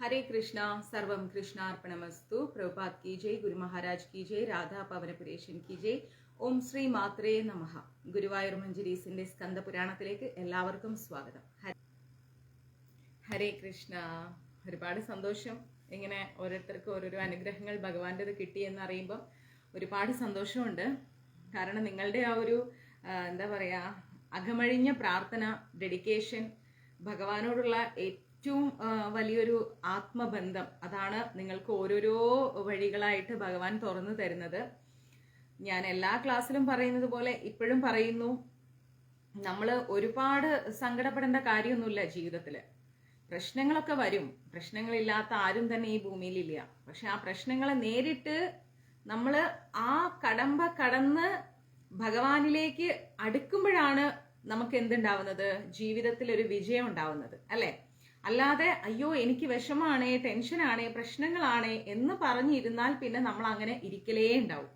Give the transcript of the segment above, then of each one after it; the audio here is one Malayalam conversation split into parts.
हरे कृष्णा सर्वम कृष्णार्पणमस्तु। प्रभुपाद की जय, गुरु महाराज की जय, राधा പവനപുരേശൻ की जय। ഓം ശ്രീ മാത്രേ നമഃ। ഗുരുവായൂർ മഞ്ജരീസിന്റെ സ്കന്ദ പുരാണത്തിലേക്ക് എല്ലാവർക്കും സ്വാഗതം. ഹരേ കൃഷ്ണ. ഒരുപാട് സന്തോഷം. ഇങ്ങനെ ഓരോരുത്തർക്കും ഓരോരോ അനുഗ്രഹങ്ങൾ ഭഗവാന്റേത് കിട്ടിയെന്ന് അറിയുമ്പോൾ ഒരുപാട് സന്തോഷമുണ്ട്. കാരണം നിങ്ങളുടെ ആ ഒരു എന്താ പറയാ അകമഴിഞ്ഞ പ്രാർത്ഥന, ഡെഡിക്കേഷൻ, ഭഗവാനോടുള്ള ഏറ്റവും വലിയൊരു ആത്മബന്ധം, അതാണ് നിങ്ങൾക്ക് ഓരോരോ വഴികളായിട്ട് ഭഗവാൻ തുറന്നു തരുന്നത്. ഞാൻ എല്ലാ ക്ലാസ്സിലും പറയുന്നത് പോലെ ഇപ്പോഴും പറയുന്നു, നമ്മൾ ഒരുപാട് സങ്കടപ്പെടേണ്ട കാര്യമൊന്നുമില്ല ജീവിതത്തിൽ. പ്രശ്നങ്ങളൊക്കെ വരും, പ്രശ്നങ്ങളില്ലാത്ത ആരും തന്നെ ഈ ഭൂമിയിലില്ല. പക്ഷെ ആ പ്രശ്നങ്ങളെ നേരിട്ട് നമ്മൾ ആ കടമ്പ കടന്ന് ഭഗവാനിലേക്ക് അടുക്കുമ്പോഴാണ് നമുക്ക് എന്തുണ്ടാവുന്നത്, ജീവിതത്തിൽ ഒരു വിജയം ഉണ്ടാവുന്നത്, അല്ലെ? അല്ലാതെ അയ്യോ എനിക്ക് വിഷമാണേ, ടെൻഷനാണേ, പ്രശ്നങ്ങളാണേ എന്ന് പറഞ്ഞിരുന്നാൽ പിന്നെ നമ്മൾ അങ്ങനെ ഇരിക്കലേ ഉണ്ടാവും.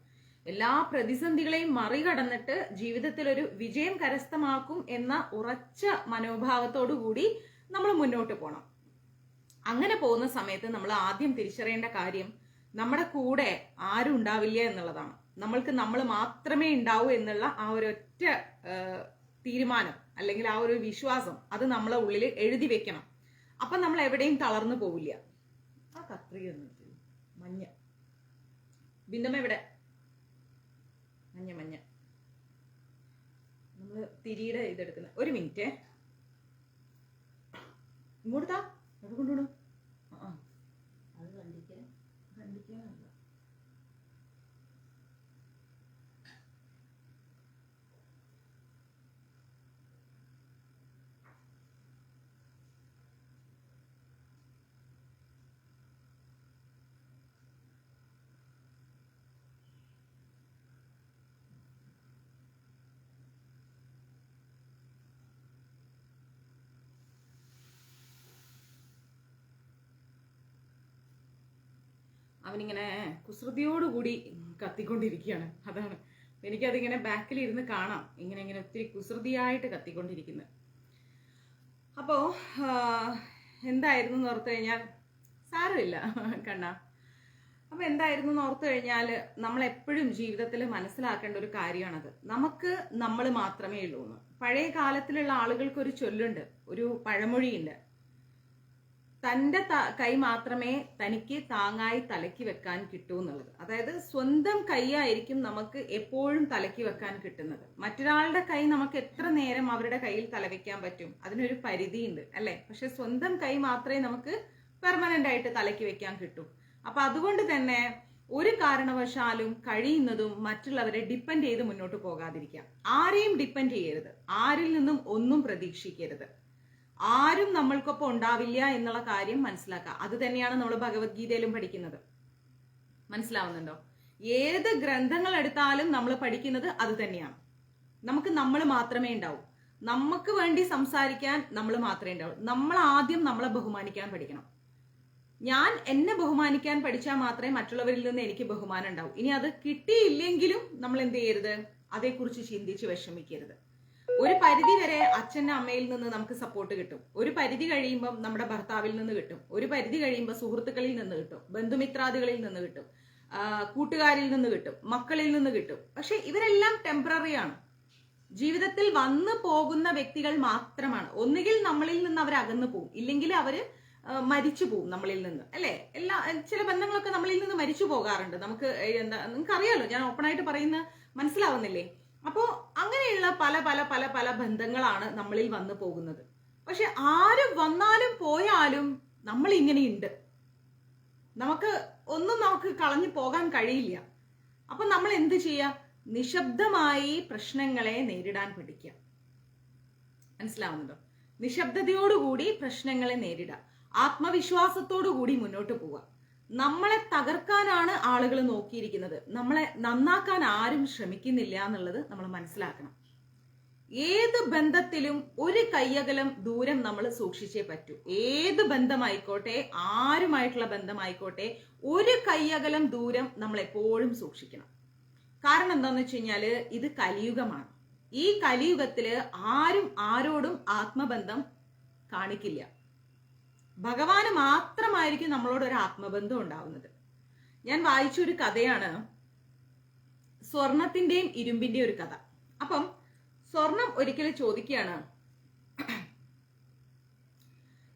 എല്ലാ പ്രതിസന്ധികളെയും മറികടന്നിട്ട് ജീവിതത്തിൽ ഒരു വിജയം കരസ്ഥമാക്കും എന്ന ഉറച്ച മനോഭാവത്തോടു കൂടി നമ്മൾ മുന്നോട്ട് പോകണം. അങ്ങനെ പോകുന്ന സമയത്ത് നമ്മൾ ആദ്യം തിരിച്ചറിയേണ്ട കാര്യം, നമ്മുടെ കൂടെ ആരും ഉണ്ടാവില്ല എന്നുള്ളതാണ്. നമ്മൾക്ക് നമ്മൾ മാത്രമേ ഉണ്ടാവൂ എന്നുള്ള ആ ഒരൊറ്റ തീരുമാനം അല്ലെങ്കിൽ ആ ഒരു വിശ്വാസം, അത് നമ്മളെ ഉള്ളിൽ എഴുതി വെക്കണം. അപ്പൊ നമ്മൾ എവിടെയും തളർന്നു പോവില്ല. ആ കത്രിക മഞ്ഞ ബിന്ദുമ്മ എവിടെ? മഞ്ഞ മഞ്ഞ നമ്മള് തിരിയുടെ ഇതെടുക്കുന്ന. ഒരു മിനിറ്റ്, ഇങ്ങോട്ടാ അത് കൊണ്ടുവിടും. അത് കണ്ടിക്കാനല്ല. അവനിങ്ങനെ കുസൃതിയോടുകൂടി കത്തിക്കൊണ്ടിരിക്കുകയാണ്. അതാണ് എനിക്കതിങ്ങനെ ബാക്കിൽ ഇരുന്ന് കാണാം, ഇങ്ങനെ ഇങ്ങനെ ഒത്തിരി കുസൃതിയായിട്ട് കത്തിക്കൊണ്ടിരിക്കുന്നത്. അപ്പോ എന്തായിരുന്നു എന്ന് ഓർത്തു കഴിഞ്ഞാൽ സാരമില്ല കണ്ണാ. അപ്പൊ എന്തായിരുന്നു എന്ന് ഓർത്തു കഴിഞ്ഞാൽ നമ്മൾ എപ്പോഴും ജീവിതത്തിൽ മനസ്സിലാക്കേണ്ട ഒരു കാര്യമാണത്, നമുക്ക് നമ്മൾ മാത്രമേ ഉള്ളൂ എന്ന്. പഴയ കാലത്തിലുള്ള ആളുകൾക്ക് ഒരു ചൊല്ലുണ്ട്, ഒരു പഴമൊഴിയുണ്ട്, തന്റെ കൈ മാത്രമേ തനിക്ക് താങ്ങായി തലയ്ക്ക് വെക്കാൻ കിട്ടൂ എന്നുള്ളത്. അതായത് സ്വന്തം കൈയായിരിക്കും നമുക്ക് എപ്പോഴും തലയ്ക്ക് വെക്കാൻ കിട്ടുന്നത്. മറ്റൊരാളുടെ കൈ നമുക്ക് എത്ര നേരം അവരുടെ കയ്യിൽ തലവെക്കാൻ പറ്റും, അതിനൊരു പരിധിയുണ്ട്, അല്ലെ? പക്ഷെ സ്വന്തം കൈ മാത്രമേ നമുക്ക് പെർമനന്റ് ആയിട്ട് തലയ്ക്ക് വെക്കാൻ കിട്ടൂ. അപ്പൊ അതുകൊണ്ട് തന്നെ ഒരു കാരണവശാലും കഴിയുന്നതും മറ്റുള്ളവരെ ഡിപ്പെൻഡ് ചെയ്ത് മുന്നോട്ട് പോകാതിരിക്കാം. ആരെയും ഡിപ്പെൻഡ് ചെയ്യരുത്, ആരിൽ നിന്നും ഒന്നും പ്രതീക്ഷിക്കരുത്. ആരും നമ്മൾക്കൊപ്പം ഉണ്ടാവില്ല എന്നുള്ള കാര്യം മനസ്സിലാക്കുക. അത് തന്നെയാണ് നമ്മൾ ഭഗവത്ഗീതയിലും പഠിക്കുന്നത്. മനസ്സിലാവുന്നുണ്ടോ? ഏത് ഗ്രന്ഥങ്ങൾ എടുത്താലും നമ്മൾ പഠിക്കുന്നത് അത് തന്നെയാണ്. നമുക്ക് നമ്മൾ മാത്രമേ ഉണ്ടാവൂ, നമുക്ക് വേണ്ടി സംസാരിക്കാൻ നമ്മൾ മാത്രമേ ഉണ്ടാവൂ. നമ്മൾ ആദ്യം നമ്മളെ ബഹുമാനിക്കാൻ പഠിക്കണം. ഞാൻ എന്നെ ബഹുമാനിക്കാൻ പഠിച്ചാൽ മാത്രമേ മറ്റുള്ളവരിൽ നിന്ന് എനിക്ക് ബഹുമാനം ഉണ്ടാവൂ. ഇനി അത് കിട്ടിയില്ലെങ്കിലും നമ്മൾ എന്ത് ചെയ്യരുത്, അതേക്കുറിച്ച് ചിന്തിച്ച് വിഷമിക്കരുത്. ഒരു പരിധി വരെ അച്ഛനും അമ്മയിൽ നിന്ന് നമുക്ക് സപ്പോർട്ട് കിട്ടും. ഒരു പരിധി കഴിയുമ്പം നമ്മുടെ ഭർത്താവിൽ നിന്ന് കിട്ടും. ഒരു പരിധി കഴിയുമ്പോൾ സുഹൃത്തുക്കളിൽ നിന്ന് കിട്ടും, ബന്ധുമിത്രാദികളിൽ നിന്ന് കിട്ടും, കൂട്ടുകാരിൽ നിന്ന് കിട്ടും, മക്കളിൽ നിന്ന് കിട്ടും. പക്ഷെ ഇവരെല്ലാം ടെമ്പററി ആണ്, ജീവിതത്തിൽ വന്നു പോകുന്ന വ്യക്തികൾ മാത്രമാണ്. ഒന്നുകിൽ നമ്മളിൽ നിന്ന് അവർ അകന്നു പോകും, ഇല്ലെങ്കിൽ അവര് മരിച്ചു പോകും നമ്മളിൽ നിന്ന്, അല്ലെ? ചില ബന്ധങ്ങളൊക്കെ നമ്മളിൽ നിന്ന് മരിച്ചു പോകാറുണ്ട്. നമുക്ക് എന്താ, നിങ്ങൾക്ക് അറിയാലോ, ഞാൻ ഓപ്പണായിട്ട് പറയുന്ന മനസ്സിലാവുന്നില്ലേ? അപ്പോ അങ്ങനെയുള്ള പല പല പല പല ബന്ധങ്ങളാണ് നമ്മളിൽ വന്നു പോകുന്നത്. പക്ഷെ ആരും വന്നാലും പോയാലും നമ്മൾ ഇങ്ങനെയുണ്ട്, നമുക്ക് കളഞ്ഞു പോകാൻ കഴിയില്ല. അപ്പൊ നമ്മൾ എന്ത് ചെയ്യുക? നിശബ്ദമായി പ്രശ്നങ്ങളെ നേരിടാൻ പഠിക്കുക. മനസ്സിലാവുന്നുണ്ടോ? നിശബ്ദതയോടുകൂടി പ്രശ്നങ്ങളെ നേരിടുക, ആത്മവിശ്വാസത്തോടു കൂടി മുന്നോട്ട് പോവുക. നമ്മളെ തകർക്കാനാണ് ആളുകൾ നോക്കിയിരിക്കുന്നത്, നമ്മളെ നന്നാക്കാൻ ആരും ശ്രമിക്കുന്നില്ല എന്നുള്ളത് നമ്മൾ മനസ്സിലാക്കണം. ഏത് ബന്ധത്തിലും ഒരു കയ്യകലം ദൂരം നമ്മൾ സൂക്ഷിച്ചേ പറ്റൂ. ഏത് ബന്ധമായിക്കോട്ടെ, ആരുമായിട്ടുള്ള ബന്ധമായിക്കോട്ടെ, ഒരു കയ്യകലം ദൂരം നമ്മൾ എപ്പോഴും സൂക്ഷിക്കണം. കാരണം എന്താന്ന് വെച്ച് കഴിഞ്ഞാല് ഇത് കലിയുഗമാണ്. ഈ കലിയുഗത്തില് ആരും ആരോടും ആത്മബന്ധം കാണിക്കില്ല. ഭഗവാന് മാത്രമായിരിക്കും നമ്മളോട് ഒരു ആത്മബന്ധം ഉണ്ടാവുന്നത്. ഞാൻ വായിച്ചൊരു കഥയാണ്, സ്വർണത്തിന്റെയും ഇരുമ്പിന്റെയും ഒരു കഥ. അപ്പം സ്വർണം ഒരിക്കലും ചോദിക്കുകയാണ്,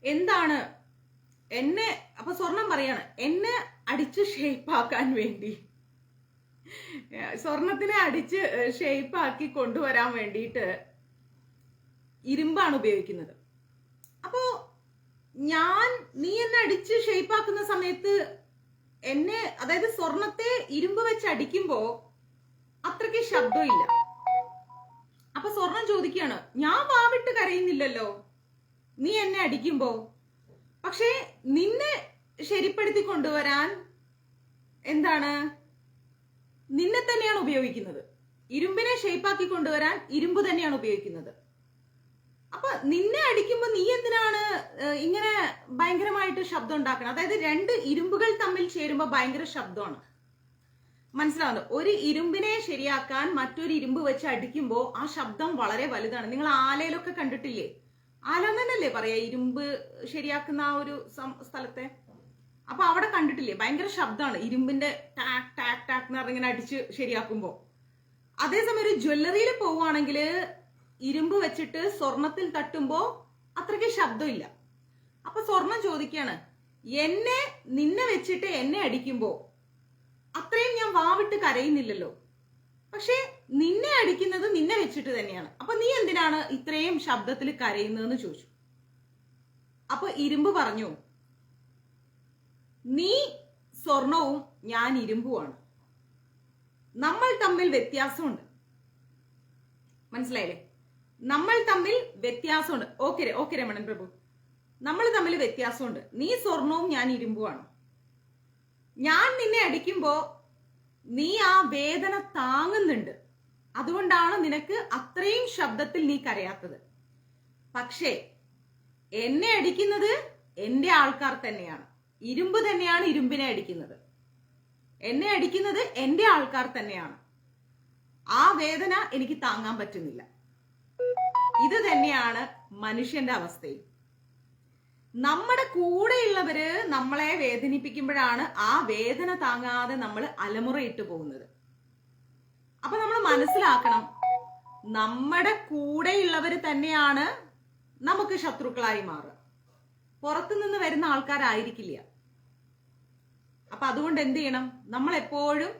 എന്താണ് എന്നെ, അപ്പൊ സ്വർണം പറയാണ്, എന്നെ അടിച്ച് ഷേപ്പാക്കാൻ വേണ്ടി, സ്വർണത്തിനെ അടിച്ച് ഷേപ്പാക്കി കൊണ്ടുവരാൻ വേണ്ടിയിട്ട് ഇരുമ്പാണ് ഉപയോഗിക്കുന്നത്. അപ്പോ നീ എന്നെ അടിച്ച് ഷേപ്പാക്കുന്ന സമയത്ത് എന്നെ, അതായത് സ്വർണത്തെ ഇരുമ്പ് വെച്ച് അടിക്കുമ്പോ അത്രയ്ക്ക് ശബ്ദമില്ല. അപ്പൊ സ്വർണം ചോദിക്കുകയാണ്, ഞാൻ വാവിട്ട് കരയുന്നില്ലല്ലോ നീ എന്നെ അടിക്കുമ്പോ, പക്ഷേ നിന്നെ ശരിപ്പെടുത്തി കൊണ്ടുവരാൻ എന്താണ്, നിന്നെ തന്നെയാണ് ഉപയോഗിക്കുന്നത്. ഇരുമ്പിനെ ഷേപ്പാക്കി കൊണ്ടുവരാൻ ഇരുമ്പ് തന്നെയാണ് ഉപയോഗിക്കുന്നത്. അപ്പൊ നിന്നെ അടിക്കുമ്പോ നീ എന്തിനാണ് ഇങ്ങനെ ഭയങ്കരമായിട്ട് ശബ്ദം ഉണ്ടാക്കണം? അതായത് രണ്ട് ഇരുമ്പുകൾ തമ്മിൽ ചേരുമ്പോ ഭയങ്കര ശബ്ദമാണ്, മനസ്സിലാവുന്നത്. ഒരു ഇരുമ്പിനെ ശരിയാക്കാൻ മറ്റൊരു ഇരുമ്പ് വെച്ച് അടിക്കുമ്പോ ആ ശബ്ദം വളരെ വലുതാണ്. നിങ്ങൾ ആലയിലൊക്കെ കണ്ടിട്ടില്ലേ? ആലം തന്നെയല്ലേ പറയാ ഇരുമ്പ് ശരിയാക്കുന്ന ആ ഒരു സ്ഥലത്തെ. അപ്പൊ അവിടെ കണ്ടിട്ടില്ലേ ഭയങ്കര ശബ്ദമാണ് ഇരുമ്പിന്റെ ടാക് ടാക് ടാക് എന്ന് പറഞ്ഞിങ്ങനെ അടിച്ച് ശരിയാക്കുമ്പോ. അതേസമയം ഒരു ജ്വല്ലറിയിൽ പോവുകയാണെങ്കിൽ ഇരുമ്പ് വെച്ചിട്ട് സ്വർണത്തിൽ തട്ടുമ്പോ അത്രയ്ക്ക് ശബ്ദമില്ല. അപ്പൊ സ്വർണം ചോദിക്കാണ്, നിന്നെ വെച്ചിട്ട് എന്നെ അടിക്കുമ്പോ അത്രയും ഞാൻ വാവിട്ട് കരയുന്നില്ലല്ലോ, പക്ഷെ നിന്നെ അടിക്കുന്നത് നിന്നെ വെച്ചിട്ട് തന്നെയാണ്. അപ്പൊ നീ എന്തിനാണ് ഇത്രയും ശബ്ദത്തിൽ കരയുന്നതെന്ന് ചോദിച്ചു. അപ്പൊ ഇരുമ്പ് പറഞ്ഞു, നീ സ്വർണവും ഞാൻ ഇരുമ്പുമാണ്, നമ്മൾ തമ്മിൽ വ്യത്യാസമുണ്ട്. മനസ്സിലായില്ലേ? നമ്മൾ തമ്മിൽ വ്യത്യാസമുണ്ട്. ഓക്കെ രമണൻ പ്രഭു, നമ്മൾ തമ്മിൽ വ്യത്യാസമുണ്ട്. നീ സ്വർണവും ഞാൻ ഇരുമ്പുമാണ്. ഞാൻ നിന്നെ അടിക്കുമ്പോ നീ ആ വേദന താങ്ങുന്നുണ്ട്, അതുകൊണ്ടാണ് നിനക്ക് അത്രയും ശബ്ദത്തിൽ നീ കരയാത്തത്. പക്ഷേ എന്നെ അടിക്കുന്നത് എന്റെ ആൾക്കാർ തന്നെയാണ്. ഇരുമ്പ് തന്നെയാണ് ഇരുമ്പിനെ അടിക്കുന്നത്. എന്നെ അടിക്കുന്നത് എന്റെ ആൾക്കാർ തന്നെയാണ്. ആ വേദന എനിക്ക് താങ്ങാൻ പറ്റുന്നില്ല. ഇത് തന്നെയാണ് മനുഷ്യന്റെ അവസ്ഥയും. നമ്മുടെ കൂടെയുള്ളവര് നമ്മളെ വേദനിപ്പിക്കുമ്പോഴാണ് ആ വേദന താങ്ങാതെ നമ്മൾ അലമുറയിട്ട് പോകുന്നത്. അപ്പൊ നമ്മൾ മനസ്സിലാക്കണം, നമ്മുടെ കൂടെയുള്ളവര് തന്നെയാണ് നമുക്ക് ശത്രുക്കളായി മാറുക, പുറത്തു നിന്ന് വരുന്ന ആൾക്കാരായിരിക്കില്ല. അപ്പൊ അതുകൊണ്ട് എന്ത് ചെയ്യണം? നമ്മൾ എപ്പോഴും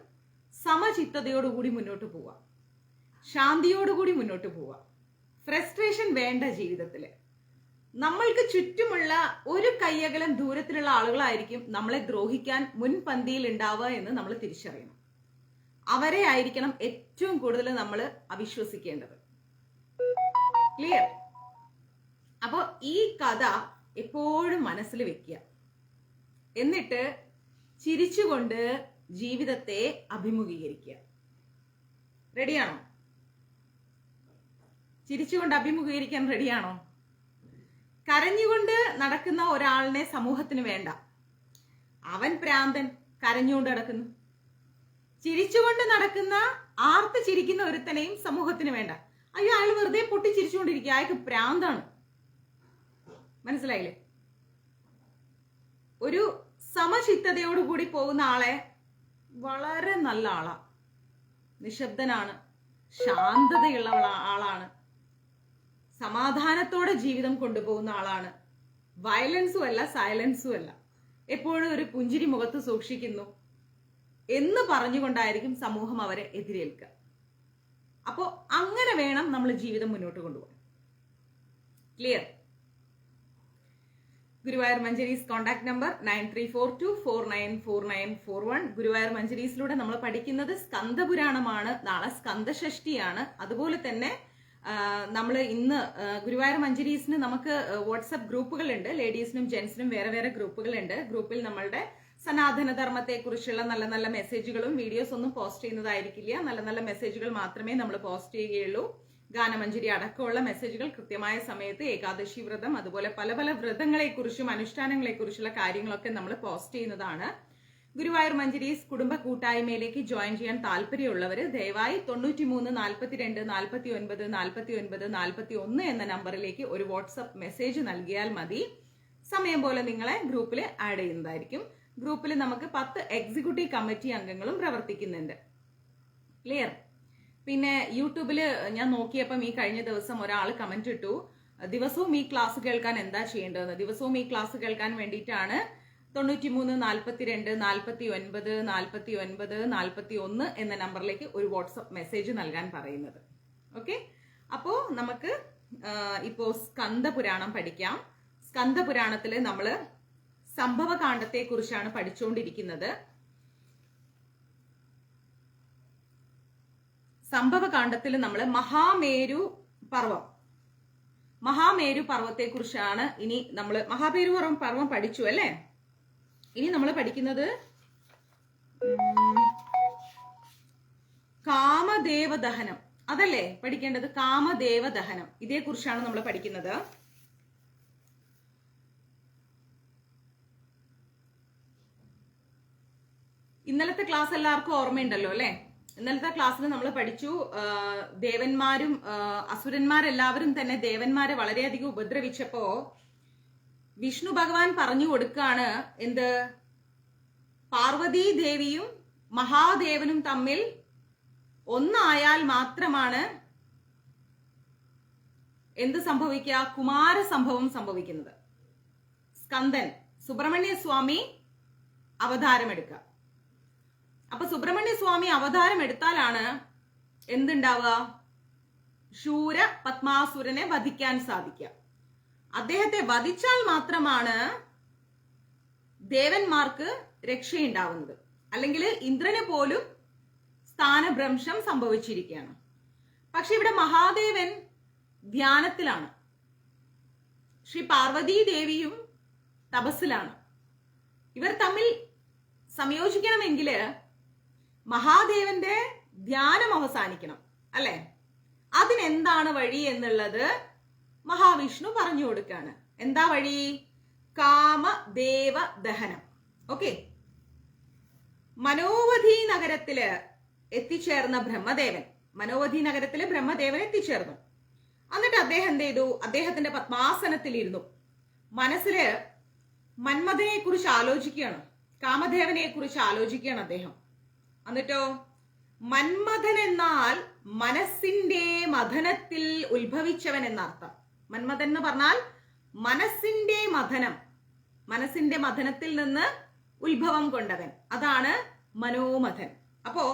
സമചിത്തതയോടുകൂടി മുന്നോട്ട് പോവുക, ശാന്തിയോടുകൂടി മുന്നോട്ട് പോവുക. ഫ്രസ്ട്രേഷൻ വേണ്ട ജീവിതത്തില്. നമ്മൾക്ക് ചുറ്റുമുള്ള ഒരു കയ്യകലം ദൂരത്തിലുള്ള ആളുകളായിരിക്കും നമ്മളെ ദ്രോഹിക്കാൻ മുൻപന്തിയിൽ ഉണ്ടാവുക എന്ന് നമ്മൾ തിരിച്ചറിയണം. അവരെ ആയിരിക്കണം ഏറ്റവും കൂടുതൽ നമ്മൾ അവിശ്വസിക്കേണ്ടത്. ക്ലിയർ? അപ്പൊ ഈ കഥ എപ്പോഴും മനസ്സിൽ വെക്കുക. എന്നിട്ട് ചിരിച്ചുകൊണ്ട് ജീവിതത്തെ അഭിമുഖീകരിക്കുക. റെഡിയാണോ? ചിരിച്ചുകൊണ്ട് അഭിമുഖീകരിക്കാൻ റെഡിയാണോ? കരഞ്ഞുകൊണ്ട് നടക്കുന്ന ഒരാളിനെ സമൂഹത്തിന് വേണ്ട. അവൻ പ്രാന്തൻ, കരഞ്ഞുകൊണ്ട് നടക്കുന്നു. ചിരിച്ചുകൊണ്ട് നടക്കുന്ന, ആർത്ത് ചിരിക്കുന്ന ഒരുത്തനെയും സമൂഹത്തിന് വേണ്ട. അയ്യോ, അയാൾ വെറുതെ പൊട്ടി ചിരിച്ചുകൊണ്ടിരിക്കുക, അയാൾക്ക് പ്രാന്താണ്. മനസ്സിലായില്ലേ? ഒരു സമചിത്തതയോടുകൂടി പോകുന്ന ആളെ വളരെ നല്ല ആളാ, നിശബ്ദനാണ്, ശാന്തതയുള്ള ആളാണ്, സമാധാനത്തോടെ ജീവിതം കൊണ്ടുപോകുന്ന ആളാണ്, വയലൻസും അല്ല സൈലൻസും അല്ല, എപ്പോഴും ഒരു പുഞ്ചിരി മുഖത്ത് സൂക്ഷിക്കുന്നു എന്ന് പറഞ്ഞുകൊണ്ടായിരിക്കും സമൂഹം അവരെ എതിരേൽക്കുക. അപ്പോ അങ്ങനെ വേണം നമ്മൾ ജീവിതം മുന്നോട്ട് കൊണ്ടുപോകാൻ. Clear? Guruvayur Manjaris contact number 9342494941. Guruvayur മഞ്ചരീസിലൂടെ നമ്മൾ പഠിക്കുന്നത് സ്കന്ദപുരാണമാണ്. നാളെ സ്കന്ദഷഷ്ടിയാണ്. അതുപോലെ തന്നെ നമ്മൾ ഇന്ന് ഗുരുവായൂർ മഞ്ചരീസിന് നമുക്ക് വാട്സപ്പ് ഗ്രൂപ്പുകളുണ്ട്. ലേഡീസിനും ജെന്റ്സിനും വേറെ വേറെ ഗ്രൂപ്പുകളുണ്ട്. ഗ്രൂപ്പിൽ നമ്മളുടെ സനാതന ധർമ്മത്തെ കുറിച്ചുള്ള നല്ല നല്ല മെസ്സേജുകളും വീഡിയോസ് ഒന്നും പോസ്റ്റ് ചെയ്യുന്നതായിരിക്കില്ല. നല്ല നല്ല മെസ്സേജുകൾ മാത്രമേ നമ്മൾ പോസ്റ്റ് ചെയ്യുകയുള്ളൂ. ഗാനമഞ്ജരി അടക്കമുള്ള മെസ്സേജുകൾ കൃത്യമായ സമയത്ത്, ഏകാദശി വ്രതം, അതുപോലെ പല പല വ്രതങ്ങളെക്കുറിച്ചും അനുഷ്ഠാനങ്ങളെക്കുറിച്ചുള്ള കാര്യങ്ങളൊക്കെ നമ്മൾ പോസ്റ്റ് ചെയ്യുന്നതാണ്. ഗുരുവായൂർ മഞ്ചരീസ് കുടുംബ കൂട്ടായ്മയിലേക്ക് ജോയിൻ ചെയ്യാൻ താല്പര്യമുള്ളവർ ദയവായി 93 42 49 49 41 എന്ന നമ്പറിലേക്ക് ഒരു വാട്സപ്പ് മെസ്സേജ് നൽകിയാൽ മതി. സമയം പോലെ നിങ്ങളെ ഗ്രൂപ്പിൽ ആഡ് ചെയ്യുന്നതായിരിക്കും. ഗ്രൂപ്പിൽ നമുക്ക് 10 എക്സിക്യൂട്ടീവ് കമ്മിറ്റി അംഗങ്ങളും പ്രവർത്തിക്കുന്നുണ്ട്. ക്ലിയർ? പിന്നെ യൂട്യൂബിൽ ഞാൻ നോക്കിയപ്പം ഈ കഴിഞ്ഞ ദിവസം ഒരാൾ കമന്റ് ഇട്ടു, ദിവസവും ഈ ക്ലാസ് കേൾക്കാൻ എന്താ ചെയ്യേണ്ടതെന്ന്. ദിവസവും ഈ ക്ലാസ് കേൾക്കാൻ വേണ്ടിയിട്ടാണ് 93 42 49 49 41 എന്ന നമ്പറിലേക്ക് ഒരു വാട്സപ്പ് മെസ്സേജ് നൽകാൻ പറയുന്നത്. ഓക്കെ, അപ്പോ നമുക്ക് ഇപ്പോ സ്കന്ദപുരാണം പഠിക്കാം. സ്കന്ദപുരാണത്തില് നമ്മള് സംഭവകാണ്ഡത്തെ കുറിച്ചാണ് പഠിച്ചുകൊണ്ടിരിക്കുന്നത്. സംഭവകാണ്ഡത്തിൽ നമ്മൾ മഹാമേരു പർവത്തെ കുറിച്ചാണ് ഇനി നമ്മൾ മഹാമേരു പർവം പഠിച്ചു അല്ലേ. ഇനി നമ്മൾ പഠിക്കുന്നത് കാമദേവദഹനം, അതല്ലേ പഠിക്കേണ്ടത്? കാമദേവദഹനം, ഇതേ കുറിച്ചാണ് നമ്മൾ പഠിക്കുന്നത്. ഇന്നലത്തെ ക്ലാസ് എല്ലാവർക്കും ഓർമ്മയുണ്ടല്ലോ അല്ലെ? ഇന്നലത്തെ ക്ലാസ്സിൽ നമ്മൾ പഠിച്ചു ദേവന്മാരും അസുരന്മാരെല്ലാവരും തന്നെ ദേവന്മാരെ വളരെയധികം ഉപദ്രവിച്ചപ്പോ വിഷ്ണു ഭഗവാൻ പറഞ്ഞു കൊടുക്കാണ് എന്ത്, പാർവതി ദേവിയും മഹാദേവനും തമ്മിൽ ഒന്നായാൽ മാത്രമാണ് എന്ത് സംഭവിക്കുക? കുമാര സംഭവം സംഭവിക്കുന്നത്. സ്കന്ദൻ സുബ്രഹ്മണ്യ സ്വാമി അവതാരമെടുക്കുക. അപ്പൊ സുബ്രഹ്മണ്യ സ്വാമി അവതാരം എടുത്താലാണ് എന്തുണ്ടാവുക? ശൂര പത്മാസുരനെ വധിക്കാൻ സാധിക്കുക. അദ്ദേഹത്തെ വധിച്ചാൽ മാത്രമാണ് ദേവന്മാർക്ക് രക്ഷയുണ്ടാവുന്നത്. അല്ലെങ്കിൽ ഇന്ദ്രന് പോലും സ്ഥാനഭ്രംശം സംഭവിച്ചിരിക്കുകയാണ്. പക്ഷെ ഇവിടെ മഹാദേവൻ ധ്യാനത്തിലാണ്, ശ്രീ പാർവതി ദേവിയും തപസ്സിലാണ്. ഇവർ തമ്മിൽ സംയോജിക്കണമെങ്കിൽ മഹാദേവന്റെ ധ്യാനം അവസാനിക്കണം അല്ലെ? അതിനെന്താണ് വഴി എന്നുള്ളത് മഹാവിഷ്ണു പറഞ്ഞു കൊടുക്കാണ്. എന്താ വഴി? കാമദേവ ദഹനം. ഓക്കെ, മനോവധി നഗരത്തില് എത്തിച്ചേർന്ന ബ്രഹ്മദേവൻ എത്തിച്ചേർന്നു. എന്നിട്ട് അദ്ദേഹം എന്ത് ചെയ്തു? അദ്ദേഹത്തിന്റെ പത്മാസനത്തിൽ ഇരുന്നു. മനസ്സില് മന്മഥനെ കുറിച്ച് ആലോചിക്കുകയാണ്, കാമദേവനെ കുറിച്ച് ആലോചിക്കുകയാണ് അദ്ദേഹം. എന്നിട്ടോ മന്മഥൻ എന്നാൽ മനസ്സിന്റെ മഥനത്തിൽ ഉത്ഭവിച്ചവൻ എന്നർത്ഥം. മന്മഥൻ എന്ന് പറഞ്ഞാൽ മനസ്സിന്റെ മഥനം, മനസ്സിന്റെ മഥനത്തിൽ നിന്ന് ഉത്ഭവം കൊണ്ടവൻ, അതാണ് മനോമഥൻ. അപ്പോ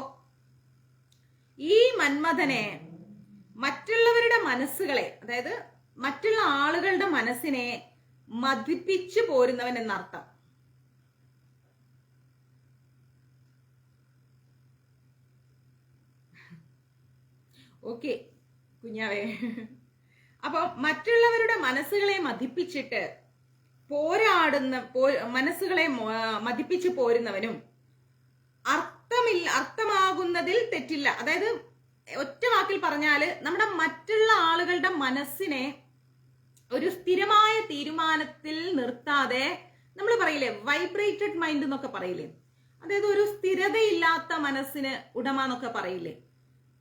ഈ മന്മഥനെ മറ്റുള്ളവരുടെ മനസ്സുകളെ, അതായത് മറ്റുള്ള ആളുകളുടെ മനസ്സിനെ മതിപ്പിച്ചു പോരുന്നവൻ എന്നർത്ഥം. ഓക്കെ കുഞ്ഞാവേ, അപ്പൊ മറ്റുള്ളവരുടെ മനസ്സുകളെ മതിപ്പിച്ചിട്ട് മനസ്സുകളെ മതിപ്പിച്ചു പോരുന്നവനും അർത്ഥമാകുന്നതിൽ തെറ്റില്ല. അതായത് ഒറ്റ വാക്കിൽ പറഞ്ഞാല് നമ്മുടെ മറ്റുള്ള ആളുകളുടെ മനസ്സിനെ ഒരു സ്ഥിരമായ തീരുമാനത്തിൽ നിർത്താതെ, നമ്മൾ പറയില്ലേ വൈബ്രേറ്റഡ് മൈൻഡ് എന്നൊക്കെ പറയില്ലേ, അതായത് ഒരു സ്ഥിരതയില്ലാത്ത മനസ്സിന് ഉടമ എന്നൊക്കെ പറയില്ലേ,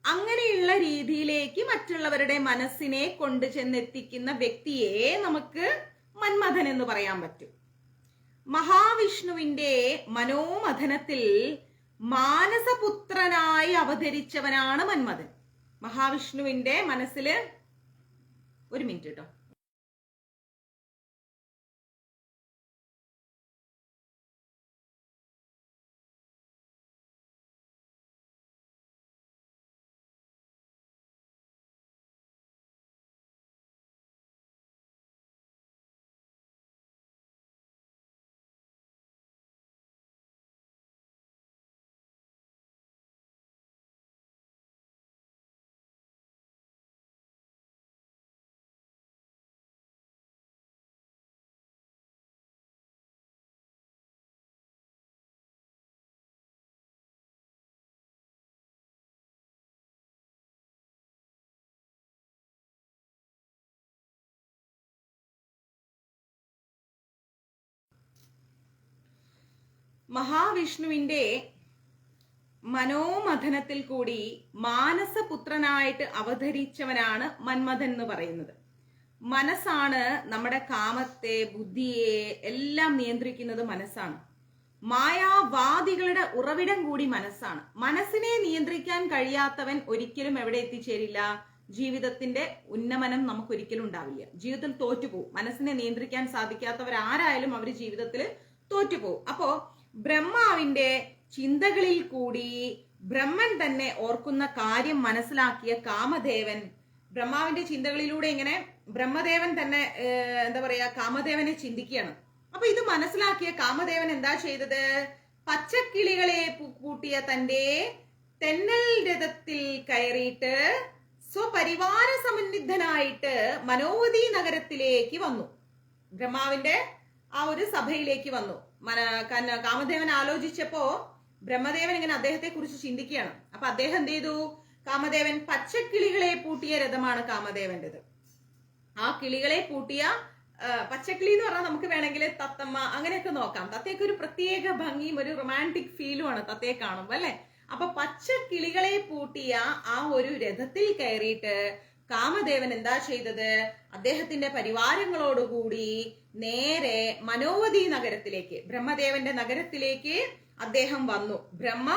അങ്ങനെയുള്ള രീതിയിലേക്ക് മറ്റുള്ളവരുടെ മനസ്സിനെ കൊണ്ടു ചെന്നെത്തിക്കുന്ന വ്യക്തിയെ നമുക്ക് മന്മഥൻ എന്ന് പറയാൻ പറ്റും. മഹാവിഷ്ണുവിന്റെ മനോമഥനത്തിൽ മാനസപുത്രനായി അവതരിച്ചവനാണ് മന്മഥൻ. മഹാവിഷ്ണുവിന്റെ മനസ്സില് ഒരു മിനിറ്റ് കേട്ടോ. മഹാവിഷ്ണുവിന്റെ മനോമഥനത്തിൽ കൂടി മാനസപുത്രനായിട്ട് അവതരിച്ചവനാണ് മന്മഥൻ എന്ന് പറയുന്നത്. മനസ്സാണ് നമ്മുടെ കാമത്തെ, ബുദ്ധിയെ എല്ലാം നിയന്ത്രിക്കുന്നത് മനസ്സാണ്. മായാവാദികളുടെ ഉറവിടം കൂടി മനസ്സാണ്. മനസ്സിനെ നിയന്ത്രിക്കാൻ കഴിയാത്തവൻ ഒരിക്കലും എവിടെ എത്തിച്ചേരില്ല? ജീവിതത്തിന്റെ ഉന്നമനം നമുക്ക് ഒരിക്കലും ഉണ്ടാവില്ല. ജീവിതത്തിൽ തോറ്റുപോകും. മനസ്സിനെ നിയന്ത്രിക്കാൻ സാധിക്കാത്തവരാരായാലും അവർ ജീവിതത്തിൽ തോറ്റുപോകും. അപ്പോ ബ്രഹ്മാവിന്റെ ചിന്തകളിൽ കൂടി ബ്രഹ്മൻ തന്നെ ഓർക്കുന്ന കാര്യം മനസ്സിലാക്കിയ കാമദേവൻ ബ്രഹ്മാവിന്റെ ചിന്തകളിലൂടെ ഇങ്ങനെ ബ്രഹ്മദേവൻ തന്നെ എന്താ പറയാ കാമദേവനെ ചിന്തിക്കുകയാണ്. അപ്പൊ ഇത് മനസ്സിലാക്കിയ കാമദേവൻ എന്താ ചെയ്തത്? പച്ചക്കിളികളെ കൂട്ടിയ തന്റെ തെന്നൽ രഥത്തിൽ കയറിയിട്ട് സ്വപരിവാര സമന്വിതനായിട്ട് മനോവതി നഗരത്തിലേക്ക് വന്നു. ബ്രഹ്മാവിന്റെ ആ ഒരു സഭയിലേക്ക് വന്നു. കാമദേവൻ ആലോചിച്ചപ്പോ ബ്രഹ്മദേവൻ ഇങ്ങനെ അദ്ദേഹത്തെ കുറിച്ച് ചിന്തിക്കുകയാണ്. അപ്പൊ അദ്ദേഹം എന്ത് ചെയ്തു? കാമദേവൻ പച്ചക്കിളികളെ പൂട്ടിയ രഥമാണ് കാമദേവന്റേത്. ആ കിളികളെ പൂട്ടിയ പച്ചക്കിളി എന്ന് പറഞ്ഞാൽ നമുക്ക് വേണമെങ്കിൽ തത്തമ്മ അങ്ങനെയൊക്കെ നോക്കാം. തത്തയ്ക്ക് ഒരു പ്രത്യേക ഭംഗിയും ഒരു റൊമാൻറ്റിക് ഫീലുമാണ് തത്തയെ കാണുമ്പോ, അല്ലെ? അപ്പൊ പച്ചക്കിളികളെ പൂട്ടിയ ആ ഒരു രഥത്തിൽ കയറിയിട്ട് കാമദേവൻ എന്താ ചെയ്തത്? അദ്ദേഹത്തിന്റെ പരിവാരങ്ങളോടുകൂടി നേരെ മനോവതി നഗരത്തിലേക്ക്, ബ്രഹ്മദേവന്റെ നഗരത്തിലേക്ക് അദ്ദേഹം വന്നു. ബ്രഹ്മ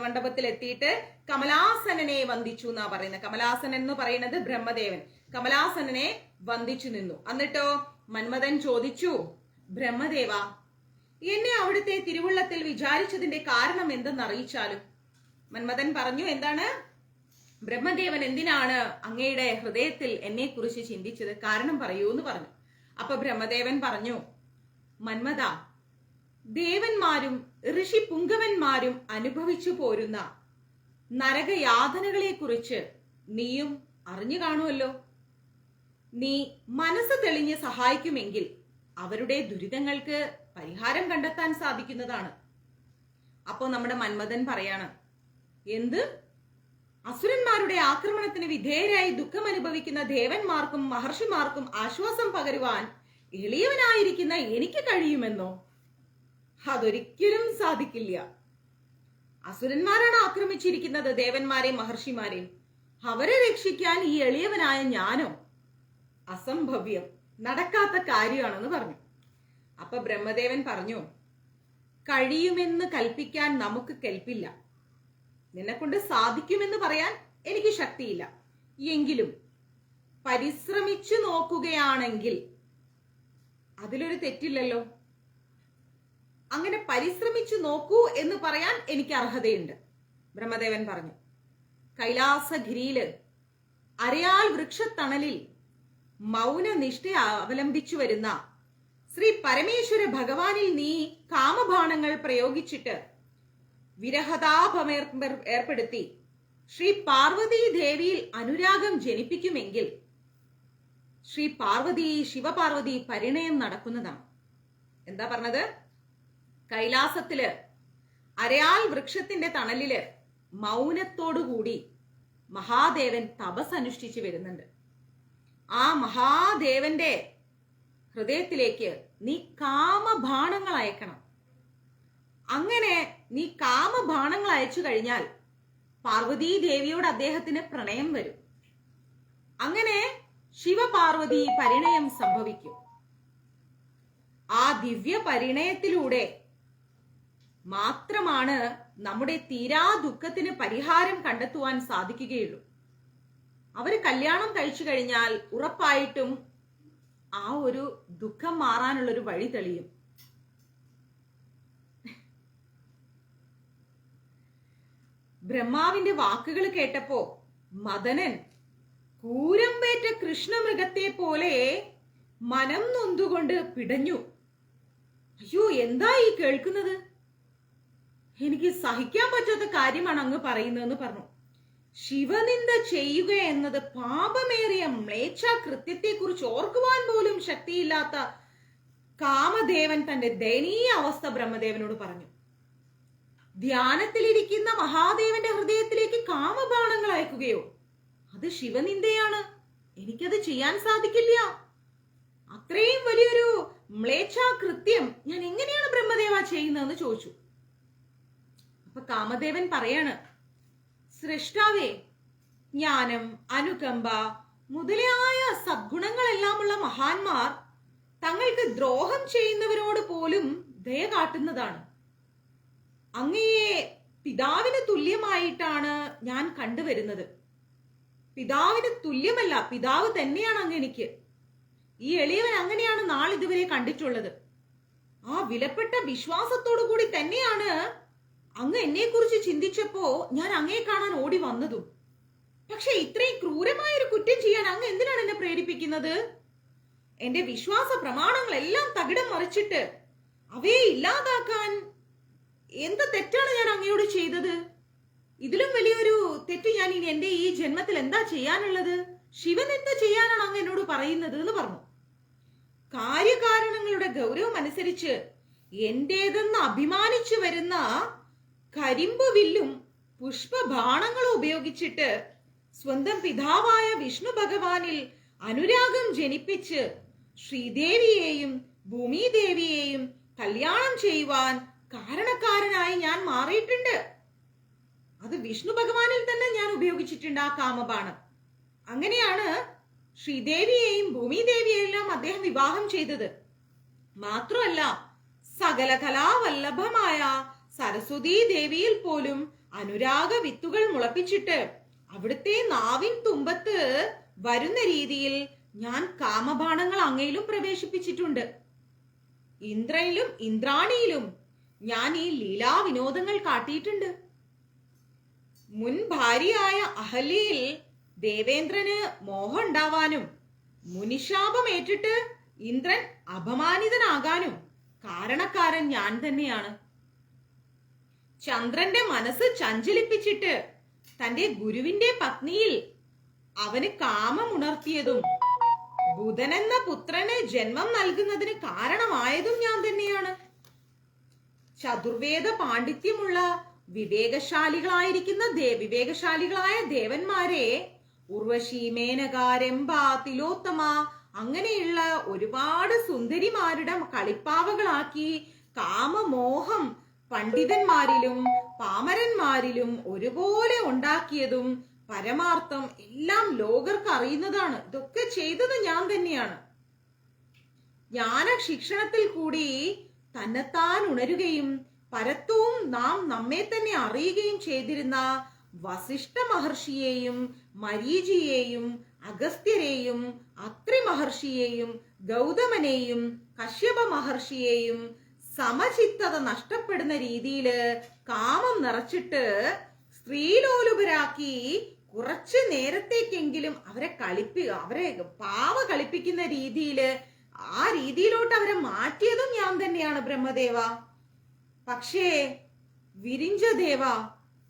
മണ്ഡപത്തിൽ എത്തിയിട്ട് കമലാസനനെ വന്ദിച്ചു എന്നാ പറയുന്നത്. കമലാസനൻ എന്ന് പറയുന്നത് ബ്രഹ്മദേവൻ. കമലാസനനെ വന്ദിച്ചു നിന്നു. എന്നിട്ടോ മന്മഥൻ ചോദിച്ചു, ബ്രഹ്മദേവ, എന്നെ അവിടുത്തെ തിരുവുള്ളത്തിൽ വിചാരിച്ചതിന്റെ കാരണം എന്തെന്ന് അറിയിച്ചാലും. മന്മഥൻ പറഞ്ഞു, എന്താണ്? ബ്രഹ്മദേവൻ എന്തിനാണ് അങ്ങയുടെ ഹൃദയത്തിൽ എന്നെ കുറിച്ച് ചിന്തിച്ചത്? കാരണം പറയൂ എന്ന് പറഞ്ഞു. അപ്പൊ ബ്രഹ്മദേവൻ പറഞ്ഞു, മന്മഥ, ദേവന്മാരും ഋഷി പുങ്കവന്മാരും അനുഭവിച്ചു പോരുന്ന നരകയാതനകളെ കുറിച്ച് നീയും അറിഞ്ഞു കാണുമല്ലോ. നീ മനസ്സ് തെളിഞ്ഞ് സഹായിക്കുമെങ്കിൽ അവരുടെ ദുരിതങ്ങൾക്ക് പരിഹാരം കണ്ടെത്താൻ സാധിക്കുന്നതാണ്. അപ്പോ നമ്മുടെ മന്മഥൻ പറയാണ്, എന്ത്? അസുരന്മാരുടെ ആക്രമണത്തിന് വിധേയരായി ദുഃഖം അനുഭവിക്കുന്ന ദേവന്മാർക്കും മഹർഷിമാർക്കും ആശ്വാസം പകരുവാൻ എളിയവനായിരിക്കുന്ന എനിക്ക് കഴിയുമെന്നോ? അതൊരിക്കലും സാധിക്കില്ല. അസുരന്മാരാണ് ആക്രമിച്ചിരിക്കുന്നത് ദേവന്മാരെയും മഹർഷിമാരെയും. അവരെ രക്ഷിക്കാൻ ഈ എളിയവനായ ഞാനോ? അസംഭവ്യം, നടക്കാത്ത കാര്യമാണെന്ന് പറഞ്ഞു. അപ്പൊ ബ്രഹ്മദേവൻ പറഞ്ഞു, കഴിയുമെന്ന് കൽപ്പിക്കാൻ നമുക്ക് കെൽപ്പില്ല. നിന്നെക്കൊണ്ട് സാധിക്കുമെന്ന് പറയാൻ എനിക്ക് ശക്തിയില്ല. എങ്കിലും പരിശ്രമിച്ചു നോക്കുകയാണെങ്കിൽ അതിലൊരു തെറ്റില്ലല്ലോ. അങ്ങനെ പരിശ്രമിച്ചു നോക്കൂ എന്ന് പറയാൻ എനിക്ക് അർഹതയുണ്ട്. ബ്രഹ്മദേവൻ പറഞ്ഞു, കൈലാസഗിരിയില് അരയാൽ വൃക്ഷത്തണലിൽ മൗനനിഷ്ഠ അവലംബിച്ചു വരുന്ന ശ്രീ പരമേശ്വര ഭഗവാനിൽ നീ കാമബാണങ്ങൾ പ്രയോഗിച്ചിട്ട് വിരഹതാപമേർപ്പെടുത്തി ശ്രീ പാർവതി ദേവിയിൽ അനുരാഗം ജനിപ്പിക്കുമെങ്കിൽ ശ്രീ പാർവതി ശിവപാർവതി പരിണയം നടക്കുന്നതാണ്. എന്താ പറഞ്ഞത്? കൈലാസത്തില് അരയാൽ വൃക്ഷത്തിന്റെ തണലില് മൗനത്തോടുകൂടി മഹാദേവൻ തപസ് അനുഷ്ഠിച്ചു വരുന്നുണ്ട്. ആ മഹാദേവന്റെ ഹൃദയത്തിലേക്ക് നീ കാമബാണങ്ങൾ അയക്കണം. അങ്ങനെ നീ കാമബാണങ്ങൾ അയച്ചു കഴിഞ്ഞാൽ പാർവതീ ദേവിയോട് അദ്ദേഹത്തിന് പ്രണയം വരും. അങ്ങനെ ശിവപാർവതി പരിണയം സംഭവിക്കും. ആ ദിവ്യ പരിണയത്തിലൂടെ മാത്രമാണ് നമ്മുടെ തീരാ ദുഃഖത്തിന് പരിഹാരം കണ്ടെത്തുവാൻ സാധിക്കുകയുള്ളൂ. അവര് കല്യാണം കഴിച്ചു കഴിഞ്ഞാൽ ഉറപ്പായിട്ടും ആ ഒരു ദുഃഖം മാറാനുള്ളൊരു വഴി തെളിയും. ബ്രഹ്മാവിന്റെ വാക്കുകൾ കേട്ടപ്പോ മദനൻ കൂരമ്പേറ്റ കൃഷ്ണമൃഗത്തെ പോലെ മനം നൊന്തുകൊണ്ട് പിടഞ്ഞു. അയ്യോ, എന്താ ഈ കേൾക്കുന്നത്? എനിക്ക് സഹിക്കാൻ പറ്റാത്ത കാര്യമാണ് അങ്ങ് പറയുന്നതെന്ന് പറഞ്ഞു. ശിവനിന്ദ ചെയ്യുക എന്നത് പാപമേറിയ മ്ലേച്ഛ കൃത്യത്തെ കുറിച്ച് ഓർക്കുവാൻ പോലും ശക്തിയില്ലാത്ത കാമദേവൻ തന്റെ ദയനീയ അവസ്ഥ ബ്രഹ്മദേവനോട് പറഞ്ഞു. ധ്യാനത്തിലിരിക്കുന്ന മഹാദേവന്റെ ഹൃദയത്തിലേക്ക് കാമബാണങ്ങൾ അയക്കുകയോ? അത് ശിവനിന്ദയാണ്. എനിക്കത് ചെയ്യാൻ സാധിക്കില്ല. അത്രയും വലിയൊരു മ്ലേച്ഛ കൃത്യം ഞാൻ എങ്ങനെയാണ് ബ്രഹ്മദേവ ചെയ്യുന്നതെന്ന് ചോദിച്ചു. അപ്പൊ കാമദേവൻ പറയാണ്, സൃഷ്ടാവേ, ജ്ഞാനം, അനുകമ്പ, മുതലായ സദ്ഗുണങ്ങളെല്ലാമുള്ള മഹാന്മാർ തങ്ങൾക്ക് ദ്രോഹം ചെയ്യുന്നവരോട് പോലും ദയ കാട്ടുന്നതാണ്. അങ്ങയെ പിതാവിന് തുല്യമായിട്ടാണ് ഞാൻ കണ്ടുവരുന്നത്. പിതാവിന് തുല്യമല്ല, പിതാവ് തന്നെയാണ് അങ്ങ് എനിക്ക്. ഈ എളിയവൻ അങ്ങനെയാണ് നാളിതുവരെ കണ്ടിട്ടുള്ളത്. ആ വിലപ്പെട്ട വിശ്വാസത്തോടു കൂടി തന്നെയാണ് അങ്ങ് എന്നെ കുറിച്ച് ചിന്തിച്ചപ്പോ ഞാൻ അങ്ങയെ കാണാൻ ഓടി വന്നതും. പക്ഷെ ഇത്രയും ക്രൂരമായ ഒരു കുറ്റം ചെയ്യാൻ അങ്ങ് എന്തിനാണ് എന്നെ പ്രേരിപ്പിക്കുന്നത്? എന്റെ വിശ്വാസ പ്രമാണങ്ങളെല്ലാം തകിടം മറിച്ചിട്ട് അവയെ ഇല്ലാതാക്കാൻ എന്ത് തെറ്റാണ് ഞാൻ അങ്ങയോട് ചെയ്തത്? ഇതിലും വലിയൊരു തെറ്റ് ഞാൻ ഇനി എന്റെ ഈ ജന്മത്തിൽ എന്താ ചെയ്യാനുള്ളത്? ശിവൻ എന്താ ചെയ്യാനാണ് അങ്ങ് എന്നോട് പറയുന്നത് എന്ന് പറഞ്ഞു. കാര്യകാരണങ്ങളുടെ ഗൗരവം അനുസരിച്ച് എന്റേതെന്ന് അഭിമാനിച്ചു വരുന്ന കരിമ്പ് വില്ലും പുഷ്പബാണങ്ങളും ഉപയോഗിച്ചിട്ട് സ്വന്തം പിതാവായ വിഷ്ണു ഭഗവാനിൽ അനുരാഗം ജനിപ്പിച്ച് ശ്രീദേവിയെയും ഭൂമിദേവിയെയും കല്യാണം ചെയ്യുവാൻ കാരണക്കാരനായി ഞാൻ മാറിയിട്ടുണ്ട്. അത് വിഷ്ണു ഭഗവാനിൽ തന്നെ ഞാൻ ഉപയോഗിച്ചിട്ടുണ്ട് ആ കാമബാണം. അങ്ങനെയാണ് ശ്രീദേവിയെയും ഭൂമിദേവിയെല്ലാം അദ്ദേഹം വിവാഹം ചെയ്തത്. മാത്രമല്ല സകല കലാവല്ലഭമായ സരസ്വതീ ദേവിയിൽ പോലും അനുരാഗ വിത്തുകൾ മുളപ്പിച്ചിട്ട് അവിടുത്തെ നാവിൻ തുമ്പത്ത് വരുന്ന രീതിയിൽ ഞാൻ കാമബാണങ്ങൾ അങ്ങയിലും പ്രവേശിപ്പിച്ചിട്ടുണ്ട്. ഇന്ദ്രനിലും ഇന്ദ്രാണിയിലും ഞാൻ ഈ ലീലാ വിനോദങ്ങൾ കാട്ടിയിട്ടുണ്ട്. മുൻ ഭാര്യയായ അഹല്യയിൽ ദേവേന്ദ്രന് മോഹം ഉണ്ടാവാനും മുനിശാപം ഏറ്റിട്ട് ഇന്ദ്രൻ അപമാനിതനാകാനും കാരണക്കാരൻ ഞാൻ തന്നെയാണ്. ചന്ദ്രന്റെ മനസ്സ് ചഞ്ചലിപ്പിച്ചിട്ട് തന്റെ ഗുരുവിന്റെ പത്നിയിൽ അവന് കാമം ഉണർത്തിയതും ബുധനെന്ന പുത്രന് ജന്മം നൽകുന്നതിന് കാരണമായതും ഞാൻ തന്നെയാണ്. ചതുർവേദ പാണ്ഡിത്യമുള്ള വിവേകശാലികളായ ദേവന്മാരെ ഉർവശി, മേനക, രംഭ, തിലോത്തമ അങ്ങനെയുള്ള ഒരുപാട് സുന്ദരിമാരുടെ കളിപ്പാവകളാക്കി കാമമോഹം പണ്ഡിതന്മാരിലും പാമരന്മാരിലും ഒരുപോലെ ഉണ്ടാക്കിയതും പരമാർത്ഥം എല്ലാം ലോകർക്ക് അറിയുന്നതാണ്. ഇതൊക്കെ ചെയ്തത് ഞാൻ തന്നെയാണ്. ജ്ഞാന ശിക്ഷണത്തിൽ കൂടി തന്നെത്താൻ ഉണരുകയും പരത്വവും നാം നമ്മെ തന്നെ അറിയുകയും ചെയ്തിരുന്ന വസിഷ്ഠ മഹർഷിയെയും മരീചിയെയും അഗസ്ത്യരെയും അത്രി മഹർഷിയെയും ഗൗതമനെയും കശ്യപ മഹർഷിയെയും സമചിത്തത നഷ്ടപ്പെടുന്ന രീതിയില് കാമം നിറച്ചിട്ട് സ്ത്രീലോലുപരാക്കി കുറച്ചു നേരത്തേക്കെങ്കിലും അവരെ പാവ കളിപ്പിക്കുന്ന രീതിയില് ആ രീതിയിലോട്ട് അവരെ മാറ്റിയതും ഞാൻ തന്നെയാണ് ബ്രഹ്മദേവ. പക്ഷേ വിരിഞ്ച ദേവ,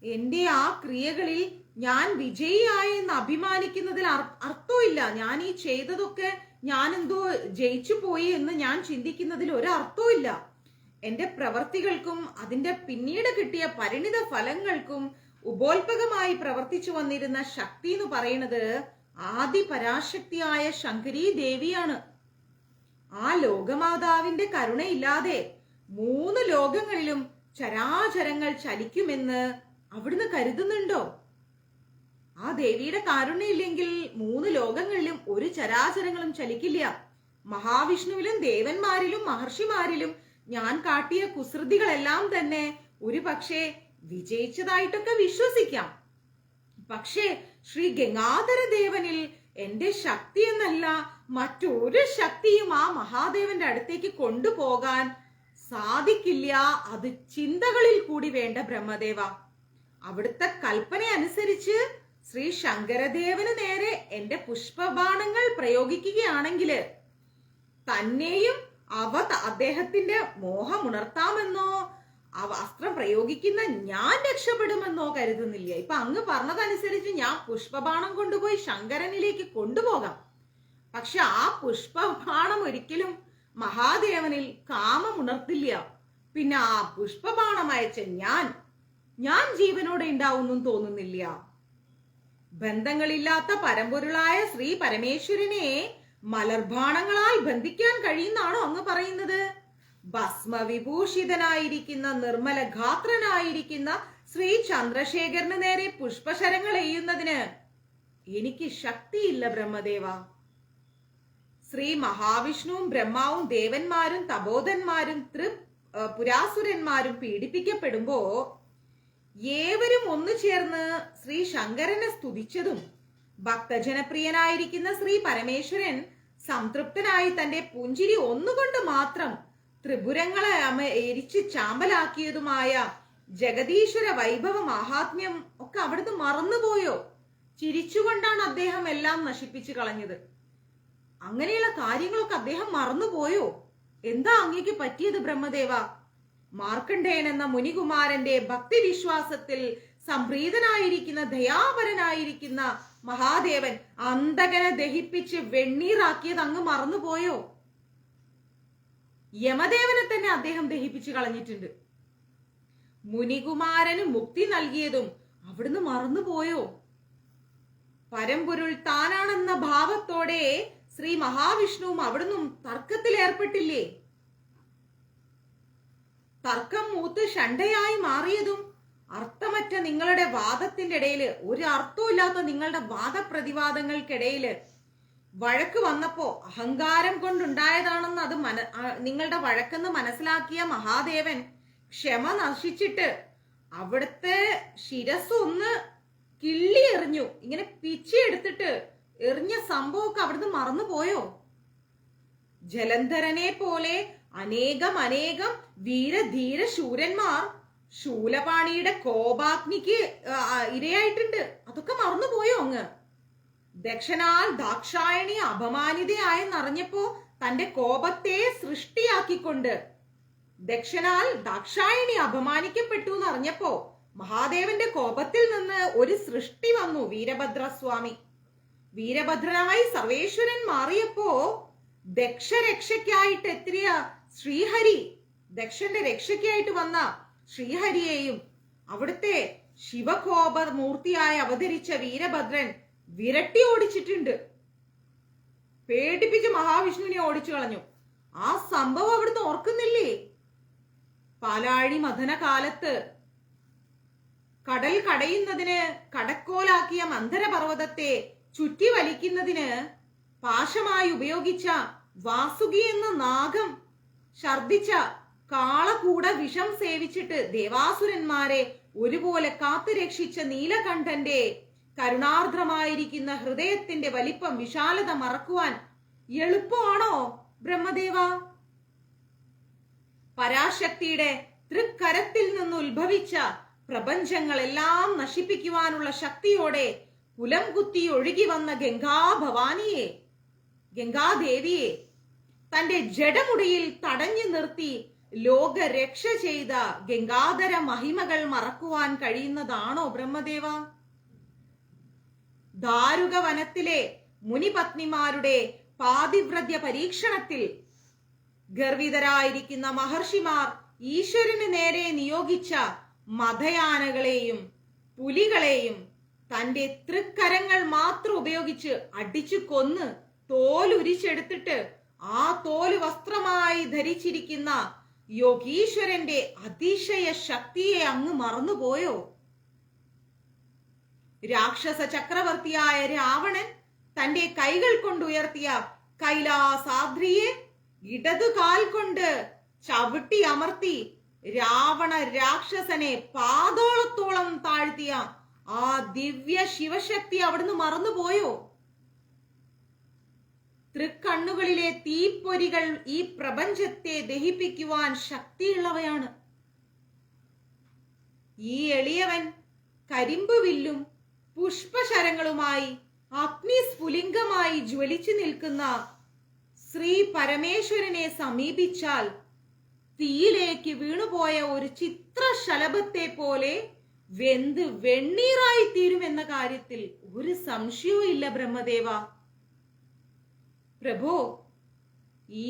എന്റെ ആ ക്രിയകളിൽ ഞാൻ വിജയിയായെന്ന് അഭിമാനിക്കുന്നതിൽ അർത്ഥമില്ല. ഞാൻ ഈ ചെയ്തതൊക്കെ ഞാൻ എന്തോ ജയിച്ചു പോയി എന്ന് ഞാൻ ചിന്തിക്കുന്നതിൽ ഒരർത്ഥവും. എന്റെ പ്രവർത്തികൾക്കും അതിന്റെ പിന്നീട് കിട്ടിയ പരിണിത ഫലങ്ങൾക്കും ഉപോത്പകമായി പ്രവർത്തിച്ചു വന്നിരുന്ന ശക്തി എന്ന് പറയുന്നത് ആദി പരാശക്തിയായ ശങ്കരീ ദേവിയാണ്. ആ ലോകമാതാവിന്റെ കരുണയില്ലാതെ 3 ലോകങ്ങളിലും ചരാചരങ്ങൾ ചലിക്കുമെന്ന് അവിടുന്ന് കരുതുന്നുണ്ടോ? ആ ദേവിയുടെ കാരുണ്യമില്ലെങ്കിൽ 3 ലോകങ്ങളിലും ഒരു ചരാചരങ്ങളും ചലിക്കില്ല. മഹാവിഷ്ണുവിലും ദേവന്മാരിലും മഹർഷിമാരിലും ഞാൻ കാട്ടിയ കുസൃതികളെല്ലാം തന്നെ ഒരു പക്ഷേ വിജയിച്ചതായിട്ടൊക്കെ വിശ്വസിക്കാം. പക്ഷേ ശ്രീ ഗംഗാധര ദേവനിൽ എന്റെ ശക്തി എന്നല്ല മറ്റൊരു ശക്തിയും ആ മഹാദേവന്റെ അടുത്തേക്ക് കൊണ്ടുപോകാൻ സാധിക്കില്ല. അത് ചിന്തകളിൽ കൂടി വേണ്ട ബ്രഹ്മദേവ. അവിടുത്തെ കൽപ്പന അനുസരിച്ച് ശ്രീ ശങ്കരദേവന് നേരെ എന്റെ പുഷ്പബാണങ്ങൾ പ്രയോഗിക്കുകയാണെങ്കിൽ തന്നെയും അദ്ദേഹത്തിന്റെ മോഹം ഉണർത്താമെന്നോ അസ്ത്രം പ്രയോഗിക്കുന്ന ഞാൻ രക്ഷപ്പെടുമെന്നോ കരുതുന്നില്ല. ഇപ്പൊ അങ്ങ് പറഞ്ഞതനുസരിച്ച് ഞാൻ പുഷ്പബാണം കൊണ്ടുപോയി ശങ്കരനിലേക്ക് കൊണ്ടുപോകാം. പക്ഷെ ആ പുഷ്പബാണം ഒരിക്കലും മഹാദേവനിൽ കാമം ഉണർത്തില്ല. പിന്നെ ആ പുഷ്പബാണം അയച്ച ഞാൻ ജീവനോടെ ഉണ്ടാവുന്നും തോന്നുന്നില്ല. ബന്ധങ്ങളില്ലാത്ത പരമ്പൊരുളായ ശ്രീ പരമേശ്വരനെ മലർബാണങ്ങളാൽ ബന്ധിക്കാൻ കഴിയുന്നാണോ അങ്ങ് പറയുന്നത്? ഭസ്മവിഭൂഷിതനായിരിക്കുന്ന നിർമ്മല ഗാത്രനായിരിക്കുന്ന ശ്രീ ചന്ദ്രശേഖരന് നേരെ പുഷ്പശരങ്ങൾ എയ്യുന്നതിന് എനിക്ക് ശക്തിയില്ല ബ്രഹ്മദേവ. ശ്രീ മഹാവിഷ്ണുവും ബ്രഹ്മാവും ദേവന്മാരും തപോധന്മാരും പുരാസുരന്മാരും പീഡിപ്പിക്കപ്പെടുമ്പോ ഏവരും ഒന്നു ചേർന്ന് ശ്രീ ശങ്കരനെ സ്തുതിച്ചതും ഭക്തജനപ്രിയനായിരിക്കുന്ന ശ്രീ പരമേശ്വരൻ സംതൃപ്തനായി തന്റെ പുഞ്ചിരി ഒന്നുകൊണ്ട് മാത്രം ത്രിപുരങ്ങളെ എരിച്ച് ചാമ്പലാക്കിയതുമായ ജഗദീശ്വര വൈഭവ മാഹാത്മ്യം ഒക്കെ അവിടുന്ന് മറന്നുപോയോ? ചിരിച്ചുകൊണ്ടാണ് അദ്ദേഹം എല്ലാം നശിപ്പിച്ചു കളഞ്ഞത്. അങ്ങനെയുള്ള കാര്യങ്ങളൊക്കെ അദ്ദേഹം മറന്നുപോയോ? എന്താ അങ്ങേക്ക് പറ്റിയത് ബ്രഹ്മദേവ? മാർക്കണ്ഡേയൻ എന്ന മുനികുമാരന്റെ ഭക്തിവിശ്വാസത്തിൽ സംപ്രീതനായിരിക്കുന്ന ദയാപരനായിരിക്കുന്ന മഹാദേവൻ അന്തകനെ ദഹിപ്പിച്ച് വെണ്ണീറാക്കിയത് അങ്ങ് മറന്നുപോയോ? യമദേവനെ തന്നെ അദ്ദേഹം ദഹിപ്പിച്ചു കളഞ്ഞിട്ടുണ്ട്. മുനികുമാരന് മുക്തി നൽകിയതും അവിടുന്ന് മറന്നുപോയോ? പരമ്പൊരുൾ താനാണെന്ന ഭാവത്തോടെ ശ്രീ മഹാവിഷ്ണുവും അവിടുന്നും തർക്കത്തിൽ ഏർപ്പെട്ടില്ലേ? തർക്കം മൂത്ത് ഷണ്ടയായി മാറിയതും അർത്ഥമറ്റ നിങ്ങളുടെ വാദത്തിന്റെ ഇടയില്, ഒരു അർത്ഥവും ഇല്ലാത്ത നിങ്ങളുടെ വാദപ്രതിവാദങ്ങൾക്കിടയില് വഴക്ക് വന്നപ്പോ അഹങ്കാരം കൊണ്ടുണ്ടായതാണെന്ന് അത് നിങ്ങളുടെ വഴക്കെന്ന് മനസ്സിലാക്കിയ മഹാദേവൻ ക്ഷമ നശിച്ചിട്ട് അവിടുത്തെ ശിരസ് ഒന്ന് കിള്ളി എറിഞ്ഞു. ഇങ്ങനെ പിച്ചി എടുത്തിട്ട് എറിഞ്ഞ സംഭവമൊക്കെ അവിടുന്ന് മറന്നുപോയോ? ജലന്ധരനെ പോലെ അനേകം വീരധീര ശൂരന്മാർ ശൂലപാണിയുടെ കോപാഗ്നിക്ക് ഇരയായിട്ടുണ്ട്. അതൊക്കെ മറന്നുപോയോ അങ്ങ്? ദക്ഷനാൽ ദാക്ഷായണി അപമാനിതയായെന്നറിഞ്ഞപ്പോ തന്റെ കോപത്തെ സൃഷ്ടിയാക്കിക്കൊണ്ട് ദക്ഷനാൽ ദാക്ഷായണി അപമാനിക്കപ്പെട്ടു എന്നറിഞ്ഞപ്പോ മഹാദേവന്റെ കോപത്തിൽ നിന്ന് ഒരു സൃഷ്ടി വന്നു, വീരഭദ്രസ്വാമി. വീരഭദ്രനായി സർവേശ്വരൻ മാറിയപ്പോ ദക്ഷരക്ഷയ്ക്കായിട്ട് എത്തിയ ശ്രീഹരി, ദക്ഷന്റെ രക്ഷയ്ക്കായിട്ട് വന്ന ശ്രീഹരിയെയും അവിടുത്തെ ശിവകോപ മൂർത്തിയായി അവതരിച്ച വീരഭദ്രൻ വിരട്ടി ഓടിച്ചിട്ടുണ്ട്. പേടിപ്പിച്ച് മഹാവിഷ്ണുവിനെ ഓടിച്ചു കളഞ്ഞു. ആ സംഭവം അവിടുന്ന് ഓർക്കുന്നില്ലേ? പാലാഴി മഥന കാലത്ത് കടൽ കടയുന്നതിന് കടക്കോലാക്കിയ മന്ദരപർവ്വതത്തെ ചുറ്റി വലിക്കുന്നതിന് പാശമായി ഉപയോഗിച്ച വാസുകി എന്ന നാഗം ഛർദിച്ച കാളകൂട വിഷം സേവിച്ചിട്ട് ദേവാസുരന്മാരെ ഒരുപോലെ കാത്തു രക്ഷിച്ച നീലകണ്ഠന്റെ കരുണാർദ്രമായിരിക്കുന്ന ഹൃദയത്തിന്റെ വലിപ്പം വിശാലത മറക്കുവാൻ എളുപ്പമാണോ ബ്രഹ്മദേവ? പരാശക്തിയുടെ തൃക്കരത്തിൽ നിന്ന് ഉത്ഭവിച്ച പ്രപഞ്ചങ്ങളെല്ലാം നശിപ്പിക്കുവാനുള്ള ശക്തിയോടെ കുലം കുത്തി ഒഴുകി വന്ന ഗംഗാഭവാനിയെ, ഗംഗാദേവിയെ തന്റെ ജഡമുടിയിൽ തടഞ്ഞു നിർത്തി ലോകരക്ഷ ചെയ്ത ഗംഗാധര മഹിമകൾ മറക്കുവാൻ കഴിയുന്നതാണോ ബ്രഹ്മദേവ? ദാരുക വനത്തിലെ മുനിപത്നിമാരുടെ പാതിവ്രത്യ പരീക്ഷണത്തിൽ ഗർവിതരായിരിക്കുന്ന മഹർഷിമാർ ഈശ്വരന് നേരെ നിയോഗിച്ച മതയാനകളെയും പുലികളെയും തന്റെ തൃക്കരങ്ങൾ മാത്രം ഉപയോഗിച്ച് അടിച്ചു കൊന്ന് തോലുരിച്ചെടുത്തിട്ട് ആ തോല് വസ്ത്രമായി ധരിച്ചിരിക്കുന്ന യോഗീശ്വരന്റെ അതിശയ ശക്തിയെ അങ്ങ് മറന്നുപോയോ? രാക്ഷസ ചക്രവർത്തിയായ രാവണൻ തന്റെ കൈകൾ കൊണ്ടുയർത്തിയ കൈലാസാദ്രിയെ ഇടതുകാൽ കൊണ്ട് ചവിട്ടി അമർത്തി രാവണ രാക്ഷസനെ പാതാളത്തോളം താഴ്ത്തിയ ആ ദിവ്യ ശിവശക്തി അവിടുന്ന് മറന്നുപോയോ? തൃക്കണ്ണുകളിലെ തീപ്പൊരികൾ ഈ പ്രപഞ്ചത്തെ ദഹിപ്പിക്കുവാൻ ശക്തിയുള്ളവയാണ്. ഈ എളിയവൻ കരിമ്പ് വില്ലും പുഷ്പശരങ്ങളുമായി അഗ്നിസ്ഫുലിംഗമായി ജ്വലിച്ചു നിൽക്കുന്ന ശ്രീ പരമേശ്വരനെ സമീപിച്ചാൽ തീയിലേക്ക് വീണുപോയ ഒരു ചിത്രശലഭത്തെ പോലെ വെന്ത് വെണ്ണീറായി തീരുമെന്ന കാര്യത്തിൽ ഒരു സംശയവും ഇല്ല ബ്രഹ്മദേവ. പ്രഭോ,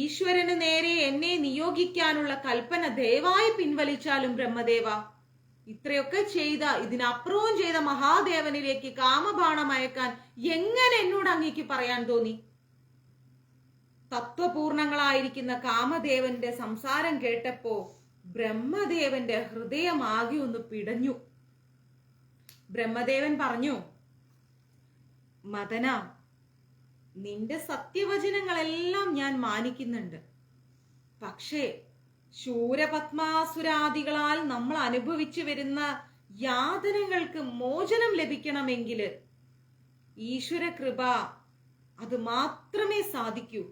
ഈശ്വരന് നേരെ എന്നെ നിയോഗിക്കാനുള്ള കൽപ്പന ദയവായി പിൻവലിച്ചാലും ബ്രഹ്മദേവ. ഇത്രയൊക്കെ ചെയ്ത, ഇതിനപ്പുറവും ചെയ്ത മഹാദേവനിലേക്ക് കാമബാണം അയക്കാൻ എങ്ങനെ എന്നോട് അങ്ങേക്ക് പറയാൻ തോന്നി? തത്വപൂർണങ്ങളായിരിക്കുന്ന കാമദേവന്റെ സംസാരം കേട്ടപ്പോ ബ്രഹ്മദേവന്റെ ഹൃദയമാകെ ഒന്ന് പിടഞ്ഞു. ബ്രഹ്മദേവൻ പറഞ്ഞു, മദന, നിന്റെ സത്യവചനങ്ങളെല്ലാം ഞാൻ മാനിക്കുന്നുണ്ട്. പക്ഷേ ശൂരപത്മാസുരാദികളാൽ നമ്മൾ അനുഭവിച്ചു വരുന്ന യാതനകൾക്ക് മോചനം ലഭിക്കണമെങ്കിൽ ഈശ്വര കൃപ അത് മാത്രമേ സാധിക്കൂ.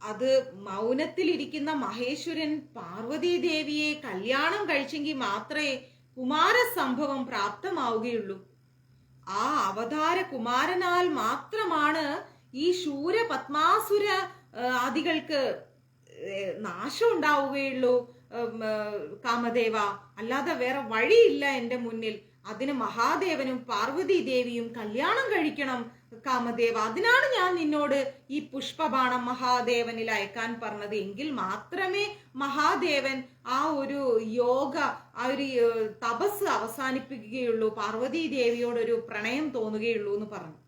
അത് മൗനത്തിലിരിക്കുന്ന മഹേശ്വരൻ പാർവതി ദേവിയെ കല്യാണം കഴിച്ചെങ്കിൽ മാത്രമേ കുമാരസംഭവം പ്രാപ്തമാവുകയുള്ളൂ. ആ അവതാര കുമാരനാൽ മാത്രമാണ് ഈ ശൂരപത്മാസുര ആദികൾക്ക് നാശം ഉണ്ടാവുകയുള്ളൂ കാമദേവ. അല്ലാതെ വേറെ വഴിയില്ല എൻ്റെ മുന്നിൽ. അതിന് മഹാദേവനും പാർവതി ദേവിയും കല്യാണം കഴിക്കണം കാമദേവ. അതിനാണ് ഞാൻ നിന്നോട് ഈ പുഷ്പബാണം മഹാദേവനിൽ അയക്കാൻ പറഞ്ഞത്. എങ്കിൽ മാത്രമേ മഹാദേവൻ ആ ഒരു യോഗ, ആ ഒരു തപസ് അവസാനിപ്പിക്കുകയുള്ളൂ, പാർവതി ദേവിയോടൊരു പ്രണയം തോന്നുകയുള്ളൂ എന്ന് പറഞ്ഞു.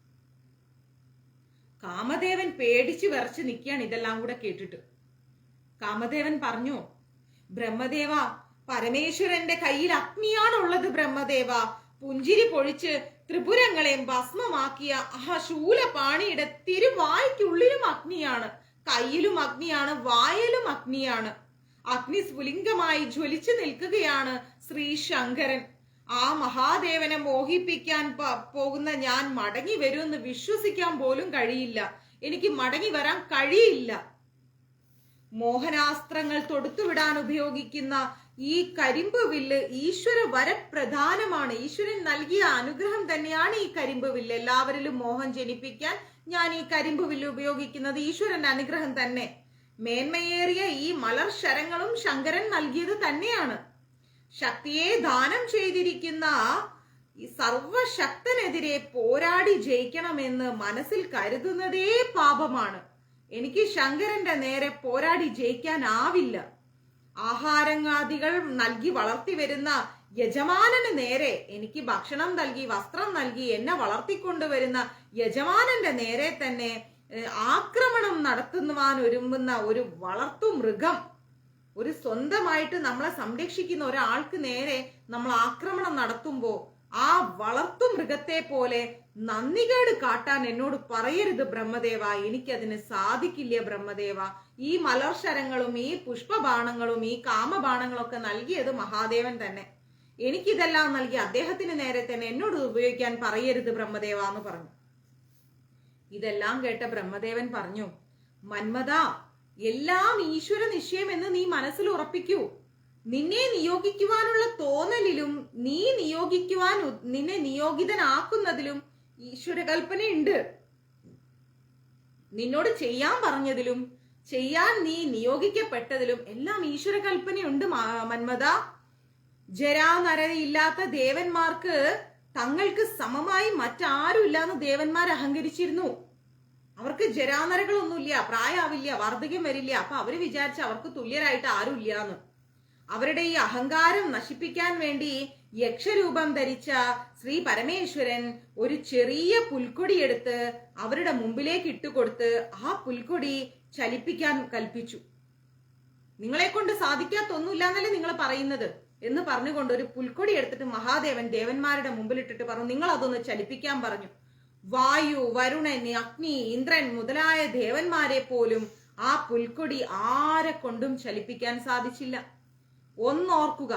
കാമദേവൻ പേടിച്ചു വിറച്ച് നിൽക്കുകയാണ് ഇതെല്ലാം കൂടെ കേട്ടിട്ട്. കാമദേവൻ പറഞ്ഞു, ബ്രഹ്മദേവ, പരമേശ്വരന്റെ കയ്യിൽ അഗ്നിയാണുള്ളത് ബ്രഹ്മദേവ. പുഞ്ചിരി പൊഴിച്ച് ത്രിപുരങ്ങളെയും ഭസ്മമാക്കിയ ആ ശൂലപാണിയുടെ തിരുവായ്ക്കുള്ളിലും അഗ്നിയാണ്, കയ്യിലും അഗ്നിയാണ്, വായലും അഗ്നിയാണ്. അഗ്നി സ്ഫുലിംഗമായി ജ്വലിച്ചു നിൽക്കുകയാണ് ശ്രീ ശങ്കരൻ. ആ മഹാദേവനെ മോഹിപ്പിക്കാൻ പോകുന്ന ഞാൻ മടങ്ങി വരുമെന്ന് വിശ്വസിക്കാൻ പോലും കഴിയില്ല. എനിക്ക് മടങ്ങി വരാൻ കഴിയില്ല. മോഹനാസ്ത്രങ്ങൾ തൊടുത്തുവിടാൻ ഉപയോഗിക്കുന്ന ഈ കരിമ്പ് വില്ല് ഈശ്വര വരപ്രധാനമാണ്. ഈശ്വരൻ നൽകിയ അനുഗ്രഹം തന്നെയാണ് ഈ കരിമ്പ് വില്ല്. എല്ലാവരിലും മോഹം ജനിപ്പിക്കാൻ ഞാൻ ഈ കരിമ്പ് വില്ല് ഉപയോഗിക്കുന്നത് ഈശ്വരന്റെ അനുഗ്രഹം തന്നെ. മേന്മയേറിയ ഈ മലർ ശരങ്ങളും ശങ്കരൻ നൽകിയത് തന്നെയാണ്. ശക്തിയെ ദാനം ചെയ്തിരിക്കുന്ന ഈ സർവശക്തനെതിരെ പോരാടി ജയിക്കണമെന്ന് മനസ്സിൽ കരുതുന്നതേ പാപമാണ്. എനിക്ക് ശങ്കരന്റെ നേരെ പോരാടി ജയിക്കാനാവില്ല. ആഹാരങ്ങാദികൾ നൽകി വളർത്തി വരുന്ന യജമാനന് നേരെ, എനിക്ക് ഭക്ഷണം നൽകി വസ്ത്രം നൽകി എന്നെ വളർത്തിക്കൊണ്ടുവരുന്ന യജമാനന്റെ നേരെ തന്നെ ആക്രമണം നടത്തുവാൻ ഒരുങ്ങുന്ന ഒരു വളർത്തു മൃഗം, ഒരു സ്വന്തമായിട്ട് നമ്മളെ സംരക്ഷിക്കുന്ന ഒരാൾക്ക് നേരെ നമ്മൾ ആക്രമണം നടത്തുമ്പോൾ ആ വളർത്തു മൃഗത്തെ പോലെ നന്ദികേട് കാട്ടാൻ എന്നോട് പറയരുത് ബ്രഹ്മദേവ. എനിക്കതിന് സാധിക്കില്ല ബ്രഹ്മദേവ. ഈ മലർശരങ്ങളും ഈ പുഷ്പബാണങ്ങളും ഈ കാമബാണങ്ങളും ഒക്കെ നൽകിയത് മഹാദേവൻ തന്നെ. എനിക്കിതെല്ലാം നൽകി അദ്ദേഹത്തിന് നേരെ തന്നെ എന്നോട് ഉപയോഗിക്കാൻ പറയരുത് ബ്രഹ്മദേവ എന്ന് പറഞ്ഞു. ഇതെല്ലാം കേട്ട ബ്രഹ്മദേവൻ പറഞ്ഞു, മന്മഥ, എല്ലാം ഈശ്വര നിശ്ചയം എന്ന് നീ മനസ്സിൽ ഉറപ്പിക്കൂ. നിന്നെ നിയോഗിക്കുവാനുള്ള തോന്നലിലും നിന്നെ നിയോഗിതനാക്കുന്നതിലും ഈശ്വരകൽപ്പനയുണ്ട്. നിന്നോട് ചെയ്യാൻ പറഞ്ഞതിലും ചെയ്യാൻ നീ നിയോഗിക്കപ്പെട്ടതിലും എല്ലാം ഈശ്വരകൽപ്പനയുണ്ട് മന്മഥ. ജരാനരയില്ലാത്ത ദേവന്മാർക്ക് തങ്ങൾക്ക് സമമായി മറ്റാരും ഇല്ലാന്ന് ദേവന്മാർ അഹങ്കരിച്ചിരുന്നു. അവർക്ക് ജരാനരകളൊന്നുമില്ല, പ്രായാവില്ല, വാർദ്ധക്യം വരില്ല. അപ്പൊ അവര് വിചാരിച്ച അവർക്ക് തുല്യരായിട്ട് ആരും ഇല്ലാന്ന്. അവരുടെ ഈ അഹങ്കാരം നശിപ്പിക്കാൻ വേണ്ടി യക്ഷരൂപം ധരിച്ച ശ്രീ പരമേശ്വരൻ ഒരു ചെറിയ പുൽക്കൊടി എടുത്ത് അവരുടെ മുമ്പിലേക്ക് ഇട്ടുകൊടുത്ത് ആ പുൽക്കൊടി ചലിപ്പിക്കാൻ കൽപ്പിച്ചു. നിങ്ങളെ കൊണ്ട് സാധിക്കാത്തൊന്നുമില്ല എന്നല്ലേ നിങ്ങൾ പറയുന്നത് എന്ന് പറഞ്ഞുകൊണ്ട് ഒരു പുൽക്കൊടി എടുത്തിട്ട് മഹാദേവൻ ദേവന്മാരുടെ മുമ്പിലിട്ടിട്ട് പറഞ്ഞു, നിങ്ങൾ അതൊന്ന് ചലിപ്പിക്കാൻ പറഞ്ഞു. വായു, വരുണൻ, അഗ്നി, ഇന്ദ്രൻ മുതലായ ദേവന്മാരെ പോലും ആ പുൽക്കൊടി ആരെ കൊണ്ടും ചലിപ്പിക്കാൻ സാധിച്ചില്ല. ഒന്നോർക്കുക,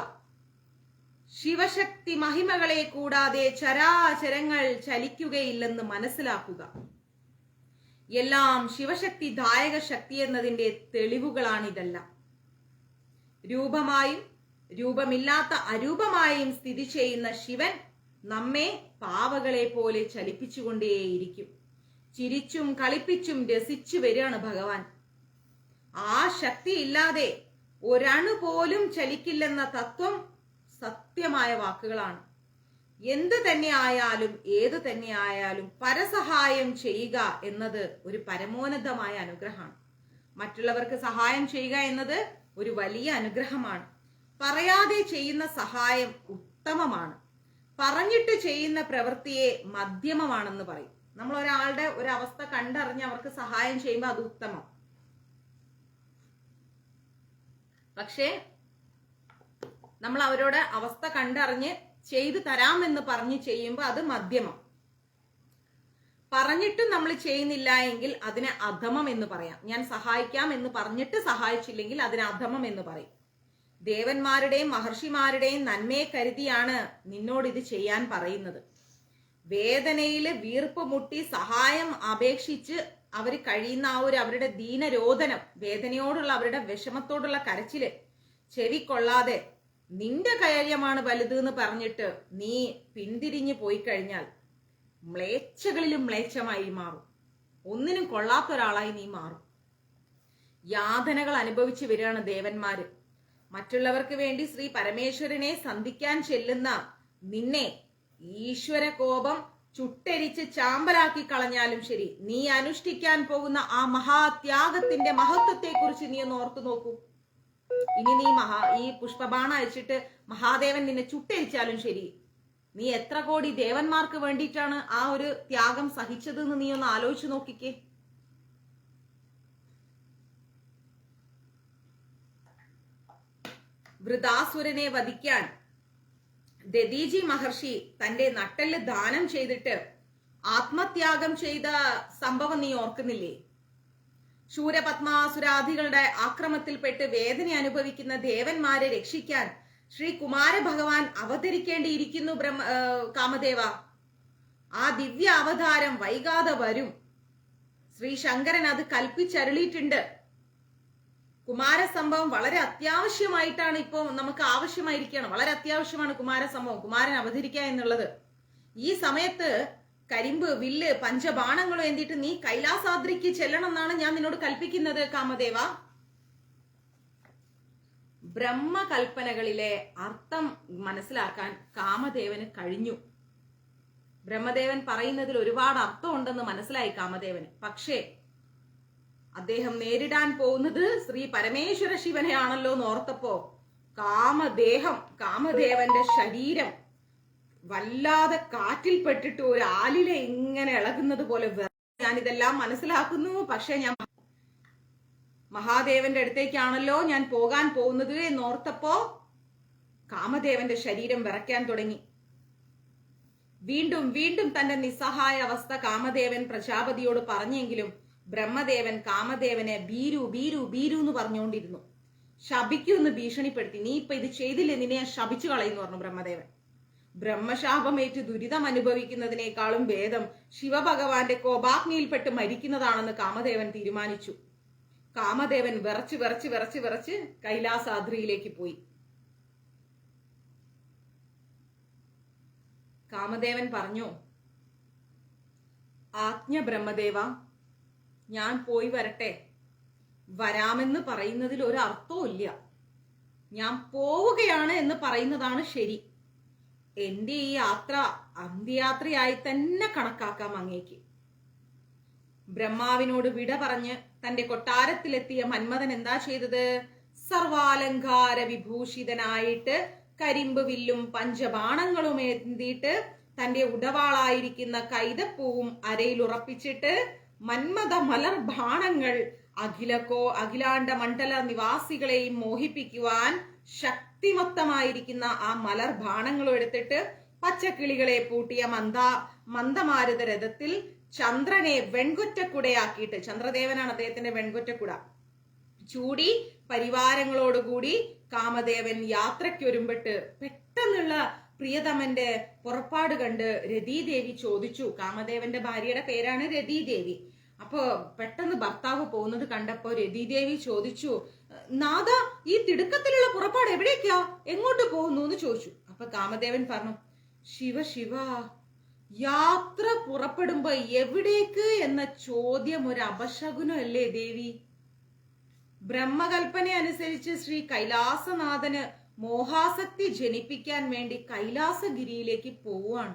ശിവശക്തി മഹിമകളെ കൂടാതെ ചരാചരങ്ങൾ ചലിക്കുകയില്ലെന്ന് മനസ്സിലാക്കുക. എല്ലാം ശിവശക്തി ദായക ശക്തി എന്നതിന്റെ തെളിവുകളാണിതെല്ലാം. രൂപമായും രൂപമില്ലാത്ത അരൂപമായും സ്ഥിതി ചെയ്യുന്ന ശിവൻ നമ്മെ പാവകളെ പോലെ ചലിപ്പിച്ചുകൊണ്ടേയിരിക്കും. ചിരിച്ചും കളിപ്പിച്ചും രസിച്ചു വരികയാണ് ഭഗവാൻ. ആ ശക്തി ഇല്ലാതെ ഒരണു പോലും ചലിക്കില്ലെന്ന തത്വം സത്യമായ വാക്കുകളാണ്. എന്ത് തന്നെ ആയാലും ഏതു തന്നെ ആയാലും പരസഹായം ചെയ്യുക എന്നത് ഒരു പരമോന്നതമായ അനുഗ്രഹമാണ്. മറ്റുള്ളവർക്ക് സഹായം ചെയ്യുക എന്നത് ഒരു വലിയ അനുഗ്രഹമാണ്. പറയാതെ ചെയ്യുന്ന സഹായം ഉത്തമമാണ്. പറഞ്ഞിട്ട് ചെയ്യുന്ന പ്രവൃത്തിയെ മധ്യമമാണെന്ന് പറയും. നമ്മൾ ഒരാളുടെ ഒരു അവസ്ഥ കണ്ടറിഞ്ഞ് അവർക്ക് സഹായം ചെയ്യുമ്പോൾ അത് ഉത്തമം. പക്ഷേ നമ്മൾ അവരോട് അവസ്ഥ കണ്ടറിഞ്ഞ് ചെയ്തു തരാമെന്ന് പറഞ്ഞ് ചെയ്യുമ്പോൾ അത് മധ്യമം. പറഞ്ഞിട്ടും നമ്മൾ ചെയ്യുന്നില്ല എങ്കിൽ അതിനെ അധമം എന്ന് പറയാം. ഞാൻ സഹായിക്കാം എന്ന് പറഞ്ഞിട്ട് സഹായിച്ചില്ലെങ്കിൽ അതിനെ അധമം എന്ന് പറയും. ദേവന്മാരുടെയും മഹർഷിമാരുടെയും നന്മയെ കരുതിയാണ് നിന്നോട് ഇത് ചെയ്യാൻ പറയുന്നത്. വേദനയില് വീർപ്പ് മുട്ടി സഹായം അപേക്ഷിച്ച് അവർ കഴിയുന്ന ആ ഒരു അവരുടെ ദീനരോധനം, വേദനയോടുള്ള അവരുടെ വിഷമത്തോടുള്ള കരച്ചില് ചെവിക്കൊള്ളാതെ നിന്റെ കാര്യമാണ് വലുത് എന്ന് പറഞ്ഞിട്ട് നീ പിന്തിരിഞ്ഞു പോയി കഴിഞ്ഞാൽ മ്ലേച്ഛകളിലും മ്ലേച്ഛമായി മാറും. ഒന്നിനും കൊള്ളാത്ത ഒരാളായി നീ മാറും. യാതനകൾ അനുഭവിച്ചു വരികയാണ് ദേവന്മാര്. മറ്റുള്ളവർക്ക് വേണ്ടി ശ്രീ പരമേശ്വരനെ സന്ധിക്കാൻ ചെല്ലുന്ന നിന്നെ ഈശ്വര കോപം ചുട്ടരിച്ച് ചാമ്പലാക്കി കളഞ്ഞാലും ശരി, നീ അനുഷ്ഠിക്കാൻ പോകുന്ന ആ മഹാത്യാഗത്തിന്റെ മഹത്വത്തെ കുറിച്ച് നീ ഒന്ന് ഓർത്തു നോക്കൂ. ഇനി നീ ഈ പുഷ്പബാണ അയച്ചിട്ട് മഹാദേവൻ നിന്നെ ചുട്ടരിച്ചാലും ശരി, നീ എത്ര കോടി ദേവന്മാർക്ക് വേണ്ടിയിട്ടാണ് ആ ഒരു ത്യാഗം സഹിച്ചത് എന്ന് നീ ഒന്ന് ആലോചിച്ചു നോക്കിക്കേ. വൃതാസുരനെ വധിക്കാൻ ദദീജി മഹർഷി തന്റെ നട്ടെല്ല് ദാനം ചെയ്തിട്ട് ആത്മത്യാഗം ചെയ്ത സംഭവം നീ ഓർക്കുന്നില്ലേ? ശൂരപത്മാസുരാധികളുടെ ആക്രമത്തിൽപ്പെട്ട് വേദന അനുഭവിക്കുന്ന ദേവന്മാരെ രക്ഷിക്കാൻ ശ്രീ കുമാര ഭഗവാൻ അവതരിക്കേണ്ടിയിരിക്കുന്നു. കാമദേവ, ആ ദിവ്യ അവതാരം വൈകാതെ വരും. ശ്രീ ശങ്കരൻ അത് കൽപ്പിച്ചരുളിയിട്ടുണ്ട്. കുമാരസംഭവം വളരെ അത്യാവശ്യമായിട്ടാണ് ഇപ്പോ നമുക്ക് ആവശ്യമായിരിക്കുകയാണ്. വളരെ അത്യാവശ്യമാണ് കുമാരസംഭവം, കുമാരൻ അവതരിക്കുക എന്നുള്ളത്. ഈ സമയത്ത് കരിമ്പ്, വില്ല്, പഞ്ചബാണങ്ങളും എന്തിട്ട് നീ കൈലാസാദ്രിക്ക് ചെല്ലണം എന്നാണ് ഞാൻ നിന്നോട് കൽപ്പിക്കുന്നത് കാമദേവ. ബ്രഹ്മകൽപ്പനകളിലെ അർത്ഥം മനസ്സിലാക്കാൻ കാമദേവന് കഴിഞ്ഞു. ബ്രഹ്മദേവൻ പറയുന്നതിൽ ഒരുപാട് അർത്ഥം ഉണ്ടെന്ന് മനസ്സിലായി കാമദേവന്. പക്ഷേ അദ്ദേഹം നേരിടാൻ പോകുന്നത് ശ്രീ പരമേശ്വര ശിവനെയാണല്ലോ എന്ന് ഓർത്തപ്പോ കാമദേവന്റെ ശരീരം വല്ലാതെ കാറ്റിൽ പെട്ടിട്ട് ഒരു ആലിലെ ഇങ്ങനെ ഇളകുന്നത് പോലെ. ഞാനിതെല്ലാം മനസ്സിലാക്കുന്നു, പക്ഷെ ഞാൻ മഹാദേവന്റെ അടുത്തേക്കാണല്ലോ ഞാൻ പോകാൻ പോകുന്നത് എന്നോർത്തപ്പോ കാമദേവന്റെ ശരീരം വിറയ്ക്കാൻ തുടങ്ങി. വീണ്ടും വീണ്ടും തന്റെ നിസ്സഹായ അവസ്ഥ കാമദേവൻ പ്രജാപതിയോട് പറഞ്ഞെങ്കിലും ബ്രഹ്മദേവൻ കാമദേവനെ ബീരു ബീരു ബീരു എന്ന് പറഞ്ഞുകൊണ്ടിരുന്നു. ശപിക്കുമെന്ന് ഭീഷണിപ്പെടുത്തി. നീ ഇപ്പൊ ഇത് ചെയ്തില്ലേ, നിന്നെ ശപിച്ചു കളയുന്നു പറഞ്ഞു ബ്രഹ്മദേവൻ. ബ്രഹ്മശാപമേറ്റ് ദുരിതം അനുഭവിക്കുന്നതിനേക്കാളും ഭേദം ശിവഭഗവാന്റെ കോപാഗ്നിയിൽപ്പെട്ട് മരിക്കുന്നതാണെന്ന് കാമദേവൻ തീരുമാനിച്ചു. കാമദേവൻ വിറച്ച് വിറച്ച് വിറച്ച് വിറച്ച് കൈലാസാദ്രിയിലേക്ക് പോയി. കാമദേവൻ പറഞ്ഞു, ആജ്ഞ ബ്രഹ്മദേവ, ഞാൻ പോയി വരട്ടെ. വരാമെന്ന് പറയുന്നതിൽ ഒരു അർത്ഥവും ഇല്ല. ഞാൻ പോവുകയാണ് എന്ന് പറയുന്നതാണ് ശരി. എന്റെ ഈ യാത്ര അന്ത്യയാത്രയായി തന്നെ കണക്കാക്കാം അങ്ങേക്ക്. ബ്രഹ്മാവിനോട് വിട പറഞ്ഞ് തന്റെ കൊട്ടാരത്തിലെത്തിയ മന്മഥൻ എന്താ ചെയ്തത്? സർവാലങ്കാര വിഭൂഷിതനായിട്ട് കരിമ്പ് വില്ലും പഞ്ചബാണങ്ങളും ഏന്തിയിട്ട് തന്റെ ഉടവാളായിരിക്കുന്ന കൈതപ്പൂവും അരയിൽ ഉറപ്പിച്ചിട്ട് മന്മഥ മലർ ബാണങ്ങൾ അഖിലാണ്ട മണ്ഡല നിവാസികളെയും മോഹിപ്പിക്കുവാൻ ശക്തിമത്തമായിരിക്കുന്ന ആ മലർ ബാണങ്ങളും എടുത്തിട്ട് പച്ചക്കിളികളെ പൂട്ടിയ മന്ദമാരുത രഥത്തിൽ ചന്ദ്രനെ വെൺകൊറ്റക്കുടയാക്കിയിട്ട്, ചന്ദ്രദേവനാണ് അദ്ദേഹത്തിന്റെ വെൺകൊറ്റക്കുട, ചൂടി പരിവാരങ്ങളോടുകൂടി കാമദേവൻ യാത്രയ്ക്കൊരുമ്പെട്ട് പെട്ടെന്നുള്ള പ്രിയതമന്റെ പുറപ്പാട് കണ്ട് രതീദേവി ചോദിച്ചു. കാമദേവന്റെ ഭാര്യയുടെ പേരാണ് രതീദേവി. അപ്പോ പെട്ടെന്ന് ഭർത്താവ് പോകുന്നത് കണ്ടപ്പോ രതീദേവി ചോദിച്ചു, നാഥ, ഈ തിടുക്കത്തിലുള്ള പുറപ്പാട് എവിടേക്കാ, എങ്ങോട്ട് പോകുന്നു എന്ന് ചോദിച്ചു. അപ്പൊ കാമദേവൻ പറഞ്ഞു, ശിവ ശിവ, യാത്ര പുറപ്പെടുമ്പോ എവിടേക്ക് എന്ന ചോദ്യം ഒരു അപശകുനമല്ലേ ദേവി? ബ്രഹ്മകൽപ്പന അനുസരിച്ച് ശ്രീ കൈലാസനാഥന് മോഹാസക്തി ജനിപ്പിക്കാൻ വേണ്ടി കൈലാസഗിരിയിലേക്ക് പോവാണ്.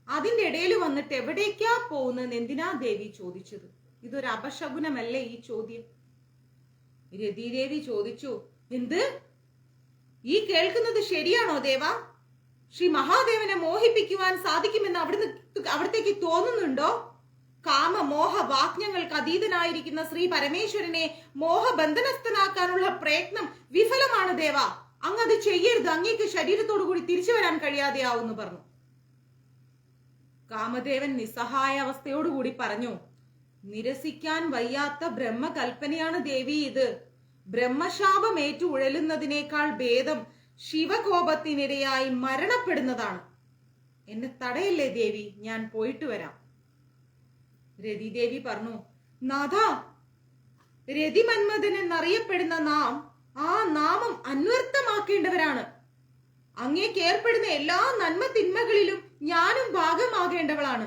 അതിന്റെ ഇടയിൽ വന്നിട്ട് എവിടേക്കാ പോകുന്നത് എന്തിനാ ദേവി ചോദിച്ചത്? ഇതൊരു അപശകുനമല്ലേ ഈ ചോദ്യം? രതീദേവി ചോദിച്ചു, എന്ത്, ഈ കേൾക്കുന്നത് ശരിയാണോ ദേവ? ശ്രീ മഹാദേവനെ മോഹിപ്പിക്കുവാൻ സാധിക്കുമെന്ന് അവിടത്തേക്ക് തോന്നുന്നുണ്ടോ? കാമമോഹ വാക്ഞങ്ങൾക്ക് അതീതനായിരിക്കുന്ന ശ്രീ പരമേശ്വരനെ മോഹബന്ധനസ്ഥനാക്കാനുള്ള പ്രയത്നം വിഫലമാണ് ദേവ. അങ്ങ് അത് ചെയ്യരുത്, അങ്ങേക്ക് ശരീരത്തോടു കൂടി തിരിച്ചു വരാൻ കഴിയാതെയാവുന്നു പറഞ്ഞു. കാമദേവൻ നിസ്സഹായ അവസ്ഥയോടുകൂടി പറഞ്ഞു, നിരസിക്കാൻ വയ്യാത്ത ബ്രഹ്മകൽപ്പനയാണ് ദേവി ഇത്. ബ്രഹ്മശാപമേറ്റു ഉഴലുന്നതിനേക്കാൾ ഭേദം ശിവകോപത്തിനിരയായി മരണപ്പെടുന്നതാണ്. എന്നെ തടയല്ലേ ദേവി, ഞാൻ പോയിട്ട് വരാം. രതിദേവി പറഞ്ഞു, നാഥ, രതിമന്മഥൻ എന്നറിയപ്പെടുന്ന നാം ആ നാമം അന്വർത്ഥമാക്കേണ്ടവരാണ്. അങ്ങേക്ക് ഏർപ്പെടുന്ന എല്ലാ നന്മ തിന്മകളിലും ഞാനും ഭാഗമാകേണ്ടവളാണ്.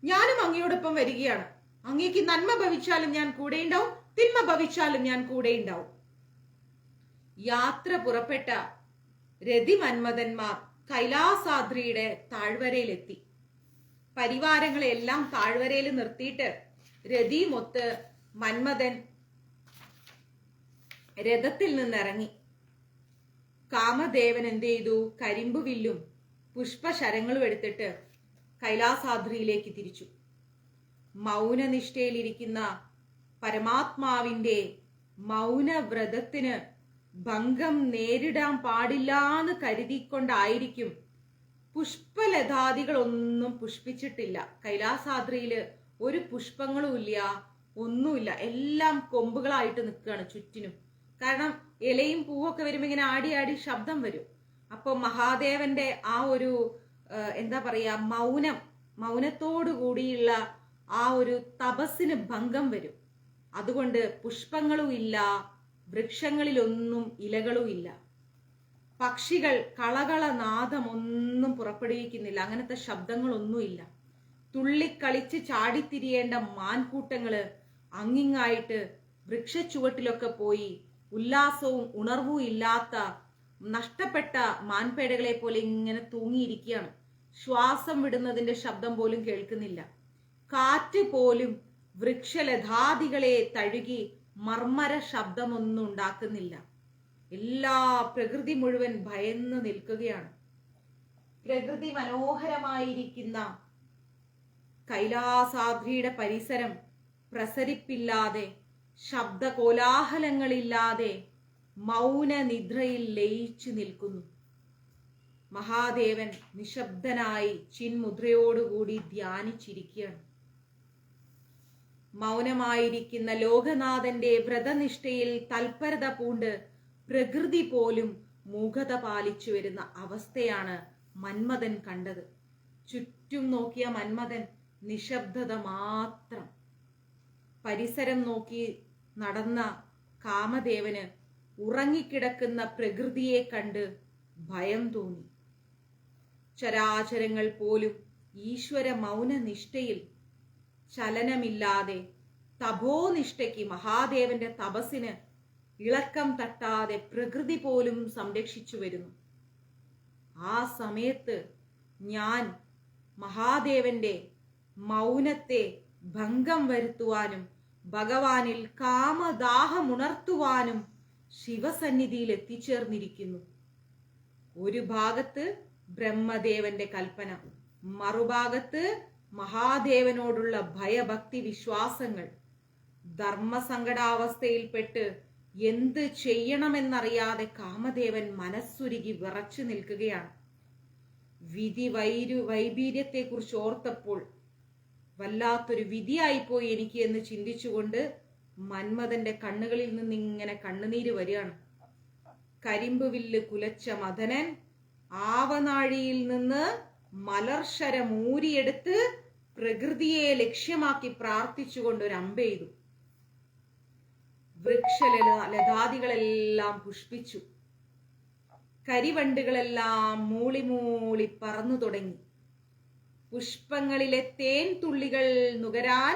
ഞാനും അങ്ങയോടൊപ്പം വരികയാണ്. അങ്ങേക്ക് നന്മ ഭവിച്ചാലും ഞാൻ കൂടെ ഉണ്ടാവും, തിന്മ ഭവിച്ചാലും ഞാൻ കൂടെ ഉണ്ടാവും. യാത്ര പുറപ്പെട്ട രതിമന്മഥന്മാർ കൈലാസാദ്രിയുടെ താഴ്വരയിലെത്തി. പരിവാരങ്ങളെല്ലാം താഴ്വരയിൽ നിർത്തിയിട്ട് രതിമൊത്ത് മന്മഥൻ രഥത്തിൽ നിന്നിറങ്ങി. കാമദേവൻ എന്ത് ചെയ്തു? കരിമ്പുവില്ലും പുഷ്പശരങ്ങളും എടുത്തിട്ട് കൈലാസാദ്രിയിലേക്ക് തിരിച്ചു. മൗനനിഷ്ഠയിലിരിക്കുന്ന പരമാത്മാവിന്റെ മൗനവ്രതത്തിന് ഭംഗം നേരിടാൻ പാടില്ലാന്ന് കരുതിക്കൊണ്ടായിരിക്കും പുഷ്പലതാദികളൊന്നും പുഷ്പിച്ചിട്ടില്ല. കൈലാസാദ്രിയില് ഒരു പുഷ്പങ്ങളും ഇല്ല, ഒന്നുമില്ല. എല്ലാം കൊമ്പുകളായിട്ട് നിൽക്കുകയാണ് ചുറ്റിനും. കാരണം ഇലയും പൂവൊക്കെ വരുമ്പോ ഇങ്ങനെ ആടി ആടി ശബ്ദം വരും. അപ്പൊ മഹാദേവന്റെ ആ ഒരു എന്താ പറയാ, മൗനത്തോടു കൂടിയുള്ള ആ ഒരു തപസ്സിന് ഭംഗം വരും. അതുകൊണ്ട് പുഷ്പങ്ങളും ഇല്ല, വൃക്ഷങ്ങളിലൊന്നും ഇലകളും ഇല്ല. പക്ഷികൾ കളകളനാദം ഒന്നും പുറപ്പെടുവിക്കുന്നില്ല, അങ്ങനത്തെ ശബ്ദങ്ങളൊന്നുമില്ല. തുള്ളിക്കളിച്ച് ചാടിത്തിരിയേണ്ട മാൻകൂട്ടങ്ങള് അങ്ങിങ്ങായിട്ട് വൃക്ഷച്ചുവട്ടിലൊക്കെ പോയി ഉല്ലാസവും ഉണർവും ഇല്ലാത്ത നഷ്ടപ്പെട്ട മാൻപേടകളെ പോലെ ഇങ്ങനെ തൂങ്ങിയിരിക്കുകയാണ്. ശ്വാസം വിടുന്നതിന്റെ ശബ്ദം പോലും കേൾക്കുന്നില്ല. കാറ്റ് പോലും വൃക്ഷലതാദികളെ തഴുകി മർമ്മര ശബ്ദമൊന്നും ഉണ്ടാക്കുന്നില്ല. എല്ലാ പ്രകൃതി മുഴുവൻ ഭയന്ന് നിൽക്കുകയാണ്. പ്രകൃതി മനോഹരമായിരിക്കുന്ന കൈലാസാദ്രിയുടെ പരിസരം പ്രസരിപ്പില്ലാതെ, ശബ്ദകോലാഹലങ്ങളില്ലാതെ മൗനനിദ്രയിൽ ലയിച്ചു നിൽക്കുന്നു. മഹാദേവൻ നിശബ്ദനായി ചിന്മുദ്രയോടുകൂടി ധ്യാനിച്ചിരിക്കുകയാണ്. മൗനമായിരിക്കുന്ന ലോകനാഥന്റെ വ്രതനിഷ്ഠയിൽ തൽപരത പൂണ്ട് പ്രകൃതി പോലും മൂകത പാലിച്ചു വരുന്ന അവസ്ഥയാണ് മന്മഥൻ കണ്ടത്. ചുറ്റും നോക്കിയ മന്മഥൻ നിശബ്ദത മാത്രം. പരിസരം നോക്കി നടന്ന കാമദേവന് ഉറങ്ങിക്കിടക്കുന്ന പ്രകൃതിയെ കണ്ട് ഭയം തോന്നി. ചരാചരങ്ങൾ പോലും ഈശ്വര മൗനനിഷ്ഠയിൽ ചലനമില്ലാതെ, തപോനിഷ്ഠയ്ക്ക്, മഹാദേവന്റെ തപസ്സിന് ഇളക്കം തട്ടാതെ പ്രകൃതി പോലും സംരക്ഷിച്ചു വരുന്നു. ആ സമയത്ത് ഞാൻ മഹാദേവന്റെ മൗനത്തെ ഭംഗം വരുത്തുവാനും ഭഗവാനിൽ കാമദാഹമുണർത്തുവാനും ശിവസന്നിധിയിൽ എത്തിച്ചേർന്നിരിക്കുന്നു. ഒരു ഭാഗത്ത് ബ്രഹ്മദേവന്റെ കൽപ്പന, മറുഭാഗത്ത് മഹാദേവനോടുള്ള ഭയഭക്തി വിശ്വാസങ്ങൾ. ധർമ്മസങ്കടാവസ്ഥയിൽപ്പെട്ട് എന്ത് ചെയ്യണമെന്നറിയാതെ കാമദേവൻ മനസ്സുരുകി വിറച്ചു നിൽക്കുകയാണ്. വിധി വൈബീര്യത്തെക്കുറിച്ച് ഓർത്തപ്പോൾ വല്ലാത്തൊരു വിധിയായിപ്പോയി എനിക്ക് എന്ന് ചിന്തിച്ചുകൊണ്ട് മന്മഥന്റെ കണ്ണുകളിൽ നിന്ന് ഇങ്ങനെ കണ്ണുനീര് വരികയാണ്. കരിമ്പ് വില്ല് കുലച്ച മദനൻ ആവനാഴിയിൽ നിന്ന് മലർശരമൂരിയെടുത്ത് പ്രകൃതിയെ ലക്ഷ്യമാക്കി പ്രാർത്ഥിച്ചുകൊണ്ട് ഒരു അമ്പെയ്തു. വൃക്ഷലതാദികളെല്ലാം പുഷ്പിച്ചു. കരിവണ്ടുകളെല്ലാം മൂളി മൂളി പറന്നു തുടങ്ങി. പുഷ്പങ്ങളിലെ തേൻ തുള്ളികൾ നുകരാൻ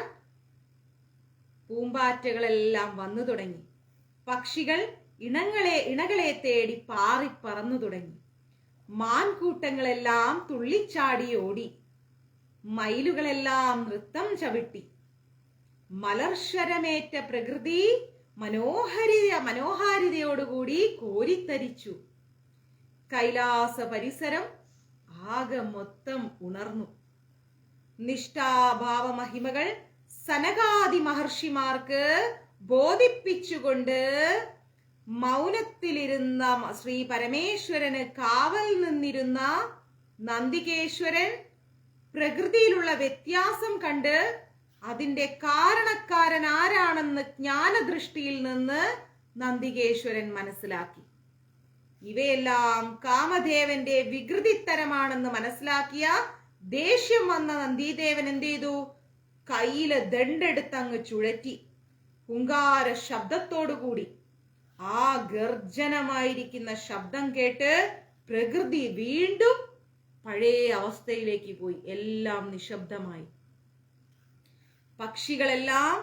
പൂമ്പാറ്റകളെല്ലാം വന്നു തുടങ്ങി. പക്ഷികൾ ഇണകളെ തേടി പാറി പറന്നു തുടങ്ങി. മാൻകൂട്ടങ്ങളെല്ലാം തുള്ളിച്ചാടി ഓടി. മയിലുകളെല്ലാം നൃത്തം ചവിട്ടി. മലർശരമേറ്റ പ്രകൃതി മനോഹാരിതയോടുകൂടി കോരിത്തരിച്ചു. കൈലാസ പരിസരം ആകെ മൊത്തം ഉണർന്നു. നിഷ്ഠാഭാവ മഹിമകൾ സനകാദി മഹർഷിമാർക്ക് ബോധിപ്പിച്ചുകൊണ്ട് മൗനത്തിലിരുന്ന ശ്രീ പരമേശ്വരന് കാവൽ നിന്നിരുന്ന നന്ദികേശ്വരൻ പ്രകൃതിയിലുള്ള വ്യത്യാസം കണ്ട് അതിന്റെ കാരണക്കാരൻ ആരാണെന്ന് ജ്ഞാനദൃഷ്ടിയിൽ നിന്ന് നന്ദികേശ്വരൻ മനസ്സിലാക്കി. ഇവയെല്ലാം കാമദേവന്റെ വികൃതിത്തരമാണെന്ന് മനസ്സിലാക്കിയ ദേഷ്യം വന്ന നന്ദിദേവൻ എന്ത് ചെയ്തു? കയ്യില് ദണ്ഡെടുത്തങ്ങ് ചുഴറ്റി ഹുങ്കാര ശബ്ദത്തോടുകൂടി ആ ഗർജനമായിരിക്കുന്ന ശബ്ദം കേട്ട് പ്രകൃതി വീണ്ടും പഴയ അവസ്ഥയിലേക്ക് പോയി. എല്ലാം നിശബ്ദമായി. പക്ഷികളെല്ലാം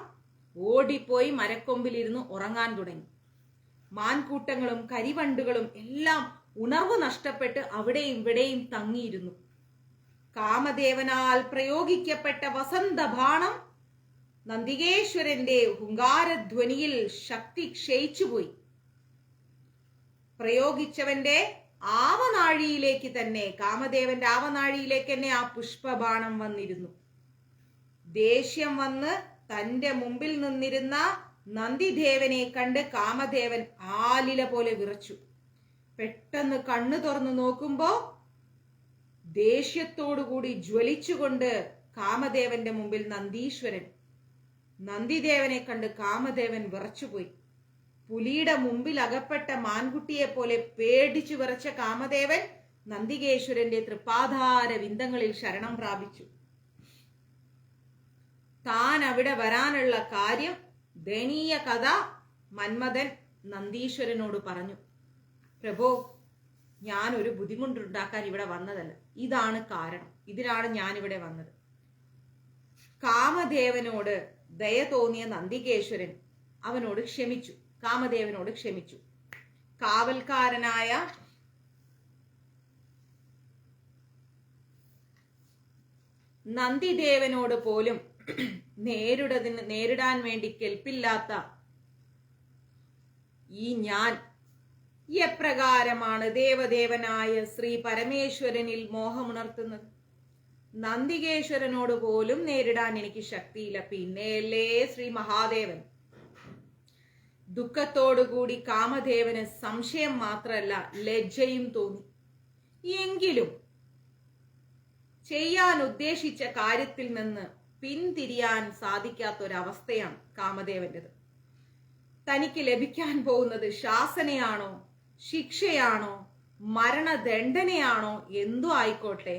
ഓടിപ്പോയി മരക്കൊമ്പിലിരുന്ന് ഉറങ്ങാൻ തുടങ്ങി. മാൻകൂട്ടങ്ങളും കരിവണ്ടുകളും എല്ലാം ഉണർവ് നഷ്ടപ്പെട്ട് അവിടെയും ഇവിടെയും തങ്ങിയിരുന്നു. കാമദേവനാൽ പ്രയോഗിക്കപ്പെട്ട വസന്തബാണം നന്ദികേശ്വരന്റെ ഹുങ്കാരധ്വനിയിൽ ശക്തി ക്ഷയിച്ചുപോയി. പ്രയോഗിച്ചവന്റെ ആവനാഴിയിലേക്ക് തന്നെ, കാമദേവന്റെ ആവനാഴിയിലേക്ക് തന്നെ ആ പുഷ്പബാണം വന്നിരുന്നു. ദേഷ്യം വന്ന് തന്റെ മുമ്പിൽ നിന്നിരുന്ന നന്ദിദേവനെ കണ്ട് കാമദേവൻ ആലില പോലെ വിറച്ചു. പെട്ടെന്ന് കണ്ണു തുറന്നു നോക്കുമ്പോ ദേഷ്യത്തോടുകൂടി ജ്വലിച്ചുകൊണ്ട് കാമദേവന്റെ മുമ്പിൽ നന്ദീശ്വരൻ. നന്ദിദേവനെ കണ്ട് കാമദേവൻ വിറച്ചുപോയി. പുലിയുടെ മുമ്പിൽ അകപ്പെട്ട മാൻകുട്ടിയെ പോലെ പേടിച്ചു വിറച്ച കാമദേവൻ നന്ദികേശ്വരന്റെ തൃപ്പാധാര വിന്ദങ്ങളിൽ ശരണം പ്രാപിച്ചു. താൻ അവിടെ വരാനുള്ള കാര്യം, ദയനീയ കഥ മന്മഥൻ നന്ദീശ്വരനോട് പറഞ്ഞു. പ്രഭോ, ഞാൻ ഒരു ബുദ്ധിമുട്ടുണ്ടാക്കാൻ ഇവിടെ വന്നതല്ല. ഇതാണ് കാരണം. ഇതിനാണ് ഞാൻ ഇവിടെ വന്നത്. കാമദേവനോട് ദയ തോന്നിയ നന്ദികേശ്വരൻ അവനോട് ക്ഷമിച്ചു. കാമദേവനോട് ക്ഷമിച്ചു. കാവൽക്കാരനായ നന്ദിദേവനോട് പോലും നേരിടാൻ വേണ്ടി കെൽപ്പില്ലാത്ത ഈ ഞാൻ എപ്രകാരമാണ് ദേവദേവനായ ശ്രീ പരമേശ്വരനിൽ മോഹമുണർത്തുന്നത്? നന്ദികേശ്വരനോട് പോലും നേരിടാൻ എനിക്ക് ശക്തിയില്ല, പിന്നെയല്ലേ ശ്രീ മഹാദേവൻ? ദുഃഖത്തോടുകൂടി കാമദേവന് സംശയം മാത്രമല്ല ലജ്ജയും തോന്നി. എങ്കിലും ചെയ്യാൻ ഉദ്ദേശിച്ച കാര്യത്തിൽ നിന്ന് പിന്തിരിയാൻ സാധിക്കാത്തൊരവസ്ഥയാണ് കാമദേവന്റേത്. തനിക്ക് ലഭിക്കാൻ പോകുന്നത് ശാസനയാണോ, ശിക്ഷയാണോ, മരണദണ്ഡനയാണോ, എന്തോ ആയിക്കോട്ടെ,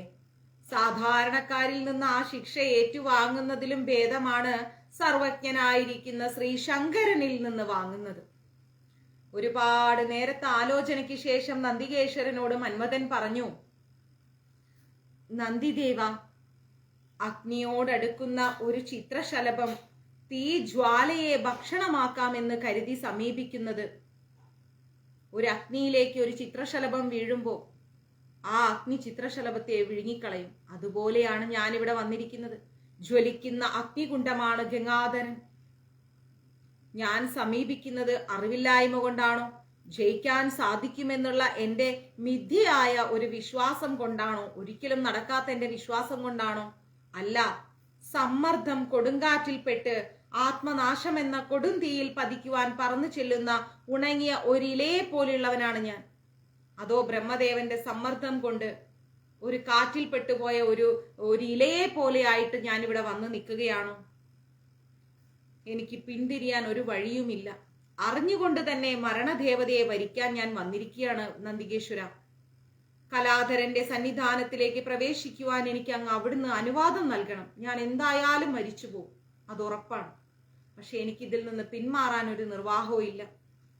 സാധാരണക്കാരിൽ നിന്ന് ആ ശിക്ഷ ഏറ്റുവാങ്ങുന്നതിലും ഭേദമാണ് സർവജ്ഞനായിരിക്കുന്ന ശ്രീ ശങ്കരനിൽ നിന്ന് വാങ്ങുന്നത്. ഒരുപാട് നേരത്തെ ആലോചനയ്ക്ക് ശേഷം നന്ദികേശ്വരനോട് മന്മഥൻ പറഞ്ഞു, നന്ദിദേവ, അഗ്നിയോടടുക്കുന്ന ഒരു ചിത്രശലഭം തീ ജ്വാലയെ ഭക്ഷണമാക്കാമെന്ന് കരുതി സമീപിക്കുന്നത്, ഒരു അഗ്നിയിലേക്ക് ഒരു ചിത്രശലഭം വീഴുമ്പോൾ ആ അഗ്നി ചിത്രശലഭത്തെ വിഴുങ്ങിക്കളയും. അതുപോലെയാണ് ഞാനിവിടെ വന്നിരിക്കുന്നത്. ജ്വലിക്കുന്ന അഗ്നികുണ്ഡമാണ് ഗംഗാധരൻ. ഞാൻ സമീപിക്കുന്നത് അറിവില്ലായ്മ കൊണ്ടാണോ, ജയിക്കാൻ സാധിക്കുമെന്നുള്ള എന്റെ മിഥ്യയായ ഒരു വിശ്വാസം കൊണ്ടാണോ, ഒരിക്കലും നടക്കാത്ത എന്റെ വിശ്വാസം കൊണ്ടാണോ? അല്ല, സമ്മർദ്ദം കൊടുങ്കാറ്റിൽപ്പെട്ട് ആത്മനാശം എന്ന കൊടുംതീയിൽ പതിക്കുവാൻ പറന്നു ചെല്ലുന്ന ഉണങ്ങിയ ഒരിലയെ പോലുള്ളവനാണ് ഞാൻ. അതോ ബ്രഹ്മദേവന്റെ സമ്മർദ്ദം കൊണ്ട് ഒരു കാറ്റിൽ പെട്ടുപോയ ഒരു ഇലയെ പോലെ ആയിട്ട് ഞാനിവിടെ വന്ന് നിൽക്കുകയാണോ? എനിക്ക് പിന്തിരിയാൻ ഒരു വഴിയുമില്ല. അറിഞ്ഞുകൊണ്ട് തന്നെ മരണദേവതയെ വരിക്കാൻ ഞാൻ വന്നിരിക്കുകയാണ് നന്ദികേശ്വര. കലാധരന്റെ സന്നിധാനത്തിലേക്ക് പ്രവേശിക്കുവാൻ എനിക്ക് അങ്ങ് അവിടുന്ന് അനുവാദം നൽകണം. ഞാൻ എന്തായാലും മരിച്ചു പോകും, അത് ഉറപ്പാണ്. പക്ഷെ എനിക്കിതിൽ നിന്ന് പിന്മാറാൻ ഒരു നിർവാഹവും ഇല്ല.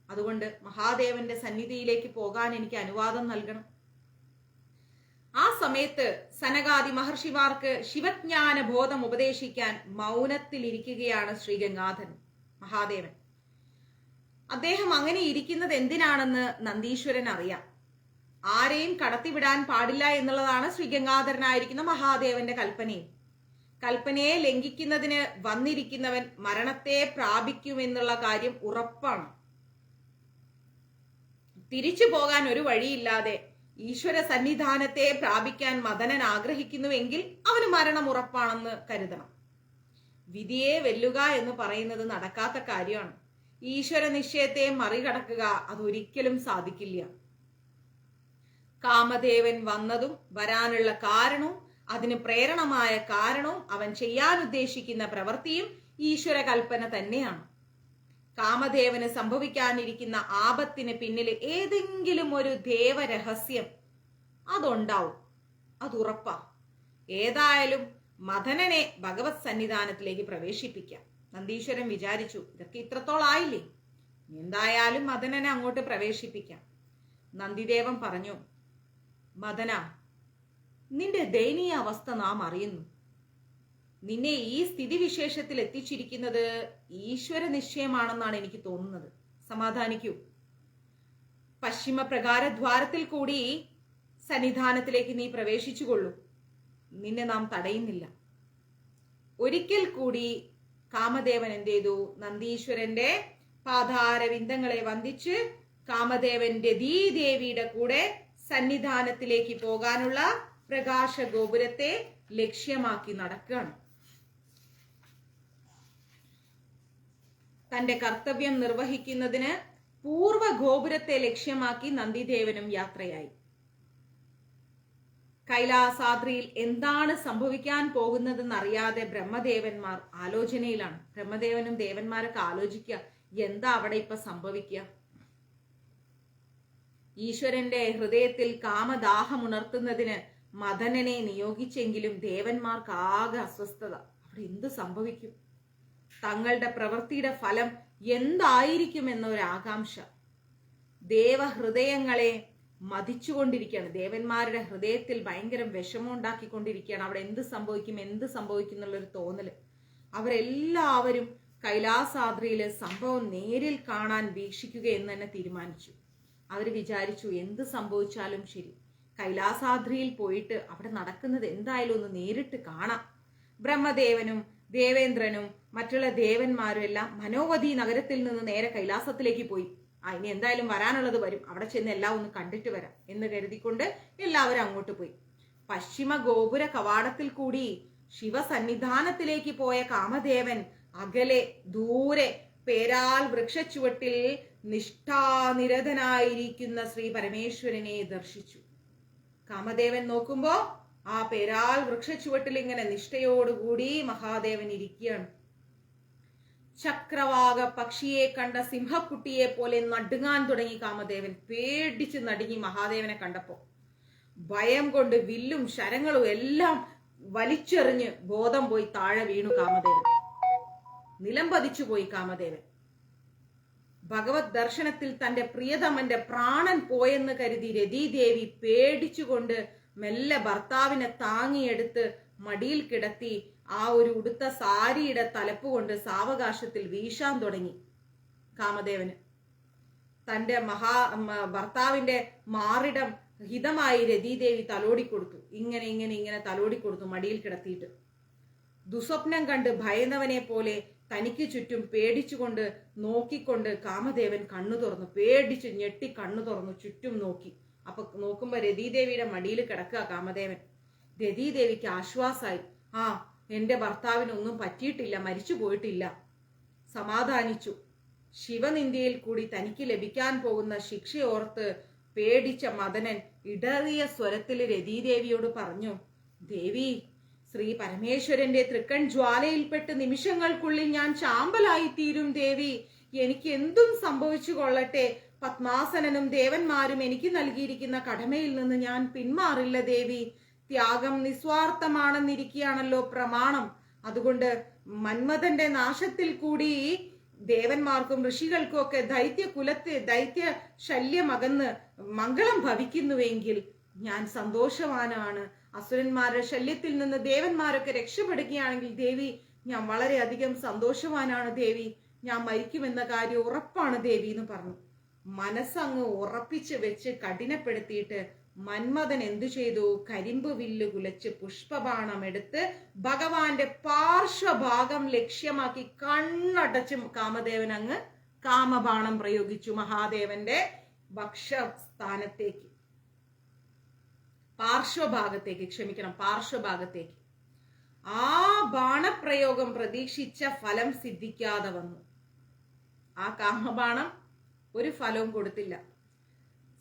അതുകൊണ്ട് മഹാദേവന്റെ സന്നിധിയിലേക്ക് പോകാൻ എനിക്ക് അനുവാദം നൽകണം. ആ സമയത്ത് സനകാദി മഹർഷിമാർക്ക് ശിവജ്ഞാന ബോധം ഉപദേശിക്കാൻ മൗനത്തിലിരിക്കുകയാണ് ശ്രീ ഗംഗാധരൻ മഹാദേവൻ. അദ്ദേഹം അങ്ങനെ ഇരിക്കുന്നത് എന്തിനാണെന്ന് നന്ദീശ്വരൻ അറിയാം. ആരെയും കടത്തിവിടാൻ പാടില്ല എന്നുള്ളതാണ് ശ്രീ ഗംഗാധരനായിരിക്കുന്ന മഹാദേവന്റെ കൽപ്പനയും. കൽപ്പനയെ ലംഘിക്കുന്നതിന് വന്നിരിക്കുന്നവൻ മരണത്തെ പ്രാപിക്കുമെന്നുള്ള കാര്യം ഉറപ്പാണ്. തിരിച്ചു പോകാൻ ഒരു വഴിയില്ലാതെ ഈശ്വര സന്നിധാനത്തെ പ്രാപിക്കാൻ മദനൻ ആഗ്രഹിക്കുന്നുവെങ്കിൽ അവന് മരണം ഉറപ്പാണെന്ന് കരുതണം. വിധിയെ വെല്ലുക എന്ന് പറയുന്നത് നടക്കാത്ത കാര്യമാണ്. ഈശ്വര നിശ്ചയത്തെ മറികടക്കുക അതൊരിക്കലും സാധിക്കില്ല. കാമദേവൻ വന്നതും വരാനുള്ള കാരണവും അതിന് പ്രേരണമായ കാരണവും അവൻ ചെയ്യാൻ ഉദ്ദേശിക്കുന്ന പ്രവൃത്തിയും ഈശ്വര കൽപ്പന തന്നെയാണ്. കാമദേവന് സംഭവിക്കാനിരിക്കുന്ന ആപത്തിന് പിന്നിൽ ഏതെങ്കിലും ഒരു ദേവരഹസ്യം അതുണ്ടാവും, അതുറപ്പാ. ഏതായാലും മദനനെ ഭഗവത് സന്നിധാനത്തിലേക്ക് പ്രവേശിപ്പിക്കാം. നന്ദീശ്വരൻ വിചാരിച്ചു, ഇതൊക്കെ ഇത്രത്തോളം ആയില്ലേ, എന്തായാലും മദനനെ അങ്ങോട്ട് പ്രവേശിപ്പിക്കാം. നന്ദിദേവൻ പറഞ്ഞു, മദന, നിന്റെ ദയനീയ അവസ്ഥ നാം അറിയുന്നു. നിന്നെ ഈ സ്ഥിതിവിശേഷത്തിൽ എത്തിച്ചിരിക്കുന്നത് ഈശ്വര നിശ്ചയമാണെന്നാണ് എനിക്ക് തോന്നുന്നത്. സമാധാനിക്കൂ. പശ്ചിമ പ്രകാരദ്വാരത്തിൽ കൂടി സന്നിധാനത്തിലേക്ക് നീ പ്രവേശിച്ചുകൊള്ളൂ. നിന്നെ നാം തടയുന്നില്ല. ഒരിക്കൽ കൂടി കാമദേവൻ എന്ത് ചെയ്തു? നന്ദീശ്വരന്റെ പാതാരവിന്ദങ്ങളെ വന്ദിച്ച് കാമദേവൻ രതീദേവിയുടെ കൂടെ സന്നിധാനത്തിലേക്ക് പോകാനുള്ള പ്രകാശ ഗോപുരത്തെ ലക്ഷ്യമാക്കി നടക്കുകയാണ്. തന്റെ കർത്തവ്യം നിർവഹിക്കുന്നതിന് പൂർവ ഗോപുരത്തെ ലക്ഷ്യമാക്കി നന്ദിദേവനും യാത്രയായി. കൈലാസാദ്രിയിൽ എന്താണ് സംഭവിക്കാൻ പോകുന്നതെന്നറിയാതെ ബ്രഹ്മദേവന്മാർ ആലോചനയിലാണ്. ബ്രഹ്മദേവനും ദേവന്മാരൊക്കെ ആലോചിക്കുക, എന്താ അവിടെ ഇപ്പൊ സംഭവിക്കുക? ഈശ്വരന്റെ ഹൃദയത്തിൽ കാമദാഹമുണർത്തുന്നതിന് മദനനെ നിയോഗിച്ചെങ്കിലും ദേവന്മാർക്ക് ആകെ അസ്വസ്ഥത. അവിടെ എന്ത് സംഭവിക്കും? തങ്ങളുടെ പ്രവൃത്തിയുടെ ഫലം എന്തായിരിക്കും എന്നൊരാകാംക്ഷ ദേവഹൃദയങ്ങളെ മതിച്ചുകൊണ്ടിരിക്കുകയാണ്. ദേവന്മാരുടെ ഹൃദയത്തിൽ ഭയങ്കര വിഷമം ഉണ്ടാക്കിക്കൊണ്ടിരിക്കുകയാണ്. അവിടെ എന്ത് സംഭവിക്കും എന്നുള്ളൊരു തോന്നല്. അവരെല്ലാവരും കൈലാസാദ്രിയിലെ സംഭവം നേരിൽ കാണാൻ വീക്ഷിക്കുക എന്ന് തന്നെ തീരുമാനിച്ചു. അവർ വിചാരിച്ചു, എന്ത് സംഭവിച്ചാലും ശരി കൈലാസാദ്രിയിൽ പോയിട്ട് അവിടെ നടക്കുന്നത് എന്തായാലും ഒന്ന് നേരിട്ട് കാണാം. ബ്രഹ്മദേവനും ദേവേന്ദ്രനും മറ്റുള്ള ദേവന്മാരും എല്ലാം മനോവതി നഗരത്തിൽ നിന്ന് നേരെ കൈലാസത്തിലേക്ക് പോയി. ഇനി എന്തായാലും വരാനുള്ളത് വരും, അവിടെ ചെന്ന് എല്ലാം ഒന്ന് കണ്ടിട്ട് വരാം എന്ന് കരുതിക്കൊണ്ട് എല്ലാവരും അങ്ങോട്ട് പോയി. പശ്ചിമ ഗോപുര കവാടത്തിൽ കൂടി ശിവസന്നിധാനത്തിലേക്ക് പോയ കാമദേവൻ അകലെ ദൂരെ പേരാൽ വൃക്ഷച്ചുവട്ടിൽ നിഷ്ഠാനിരതനായിരിക്കുന്ന ശ്രീ പരമേശ്വരനെ ദർശിച്ചു. കാമദേവൻ നോക്കുമ്പോ ആ പേരാൽ വൃക്ഷച്ചുവട്ടിൽ ഇങ്ങനെ നിഷ്ഠയോടുകൂടി മഹാദേവൻ ഇരിക്കുകയാണ്. ചക്രവാക പക്ഷിയെ കണ്ട സിംഹക്കുട്ടിയെ പോലെ നടുങ്ങാൻ തുടങ്ങി കാമദേവൻ. പേടിച്ച് നടുങ്ങി മഹാദേവനെ കണ്ടപ്പോ. ഭയം കൊണ്ട് വില്ലും ശരങ്ങളും എല്ലാം വലിച്ചെറിഞ്ഞ് ബോധം പോയി താഴെ വീണു കാമദേവൻ. നിലം പതിച്ചു പോയി കാമദേവൻ. ഭഗവത് ദർശനത്തിൽ തന്റെ പ്രിയതമന്റെ പ്രാണൻ പോയെന്ന് കരുതി രതീദേവി പേടിച്ചുകൊണ്ട് മെല്ലെ ഭർത്താവിനെ താങ്ങിയെടുത്ത് മടിയിൽ കിടത്തി ആ ഒരു ഉടുത്ത സാരിയുടെ തലപ്പ് കൊണ്ട് സാവകാശത്തിൽ വീശാൻ തുടങ്ങി കാമദേവന്. തന്റെ ഭർത്താവിന്റെ മാറിടം ഹിതമായി രതീദേവി തലോടിക്കൊടുത്തു. ഇങ്ങനെ തലോടിക്കൊടുത്തു മടിയിൽ കിടത്തിയിട്ട്. ദുസ്വപ്നം കണ്ട് ഭയന്നവനെ പോലെ തനിക്ക് ചുറ്റും പേടിച്ചുകൊണ്ട് നോക്കിക്കൊണ്ട് കാമദേവൻ കണ്ണു തുറന്നു. പേടിച്ച് ഞെട്ടി കണ്ണു തുറന്നു, ചുറ്റും നോക്കി. അപ്പൊ നോക്കുമ്പോ രതീദേവിയുടെ മടിയിൽ കിടക്കുക കാമദേവൻ. രതീദേവിക്ക് ആശ്വാസായി. എന്റെ ഭർത്താവിനൊന്നും പറ്റിയിട്ടില്ല, മരിച്ചു പോയിട്ടില്ല. സമാധാനിച്ചു. ശിവനിന്ദയിൽ കൂടി തനിക്ക് ലഭിക്കാൻ പോകുന്ന ശിക്ഷയോർത്ത് പേടിച്ച മദനൻ ഇടറിയ സ്വരത്തിൽ രതീദേവിയോട് പറഞ്ഞു, ദേവി, ശ്രീ പരമേശ്വരന്റെ തൃക്കൺ ജ്വാലയിൽപ്പെട്ട് നിമിഷങ്ങൾക്കുള്ളിൽ ഞാൻ ചാമ്പലായി തീരും ദേവി. എനിക്ക് എന്തും സംഭവിച്ചു കൊള്ളട്ടെ. പത്മാസനനും ദേവന്മാരും എനിക്ക് നൽകിയിരിക്കുന്ന കടമയിൽ നിന്ന് ഞാൻ പിന്മാറില്ല ദേവി. ത്യാഗം നിസ്വാർത്ഥമാണെന്നിരിക്കുകയാണല്ലോ പ്രമാണം. അതുകൊണ്ട് മന്മഥന്റെ നാശത്തിൽ കൂടി ദേവന്മാർക്കും ഋഷികൾക്കും ഒക്കെ ദൈത്യ ശല്യമകന്ന് മംഗളം ഭവിക്കുന്നുവെങ്കിൽ ഞാൻ സന്തോഷവാനാണ്. അസുരന്മാരുടെ ശല്യത്തിൽ നിന്ന് ദേവന്മാരൊക്കെ രക്ഷപ്പെടുകയാണെങ്കിൽ ദേവി, ഞാൻ വളരെയധികം സന്തോഷവാനാണ് ദേവി. ഞാൻ മരിക്കുമെന്ന കാര്യം ഉറപ്പാണ് ദേവി എന്ന് പറഞ്ഞു. മനസ്സങ്ങ് ഉറപ്പിച്ച് വെച്ച് കഠിനപ്പെടുത്തിയിട്ട് മന്മഥൻ എന്തു ചെയ്തു? കരിമ്പ് വില്ല് കുലച്ച് പുഷ്പബാണം എടുത്ത് ഭഗവാന്റെ പാർശ്വഭാഗം ലക്ഷ്യമാക്കി കണ്ണടച്ചും കാമദേവൻ അങ്ങ് കാമബാണം പ്രയോഗിച്ചു മഹാദേവന്റെ വക്ഷസ്ഥാനത്തേക്ക്, പാർശ്വഭാഗത്തേക്ക്. ആ ബാണപ്രയോഗം പ്രതീക്ഷിച്ച ഫലം സിദ്ധിക്കാതെ വന്നു. ആ കാമബാണം ഒരു ഫലവും കൊടുത്തില്ല.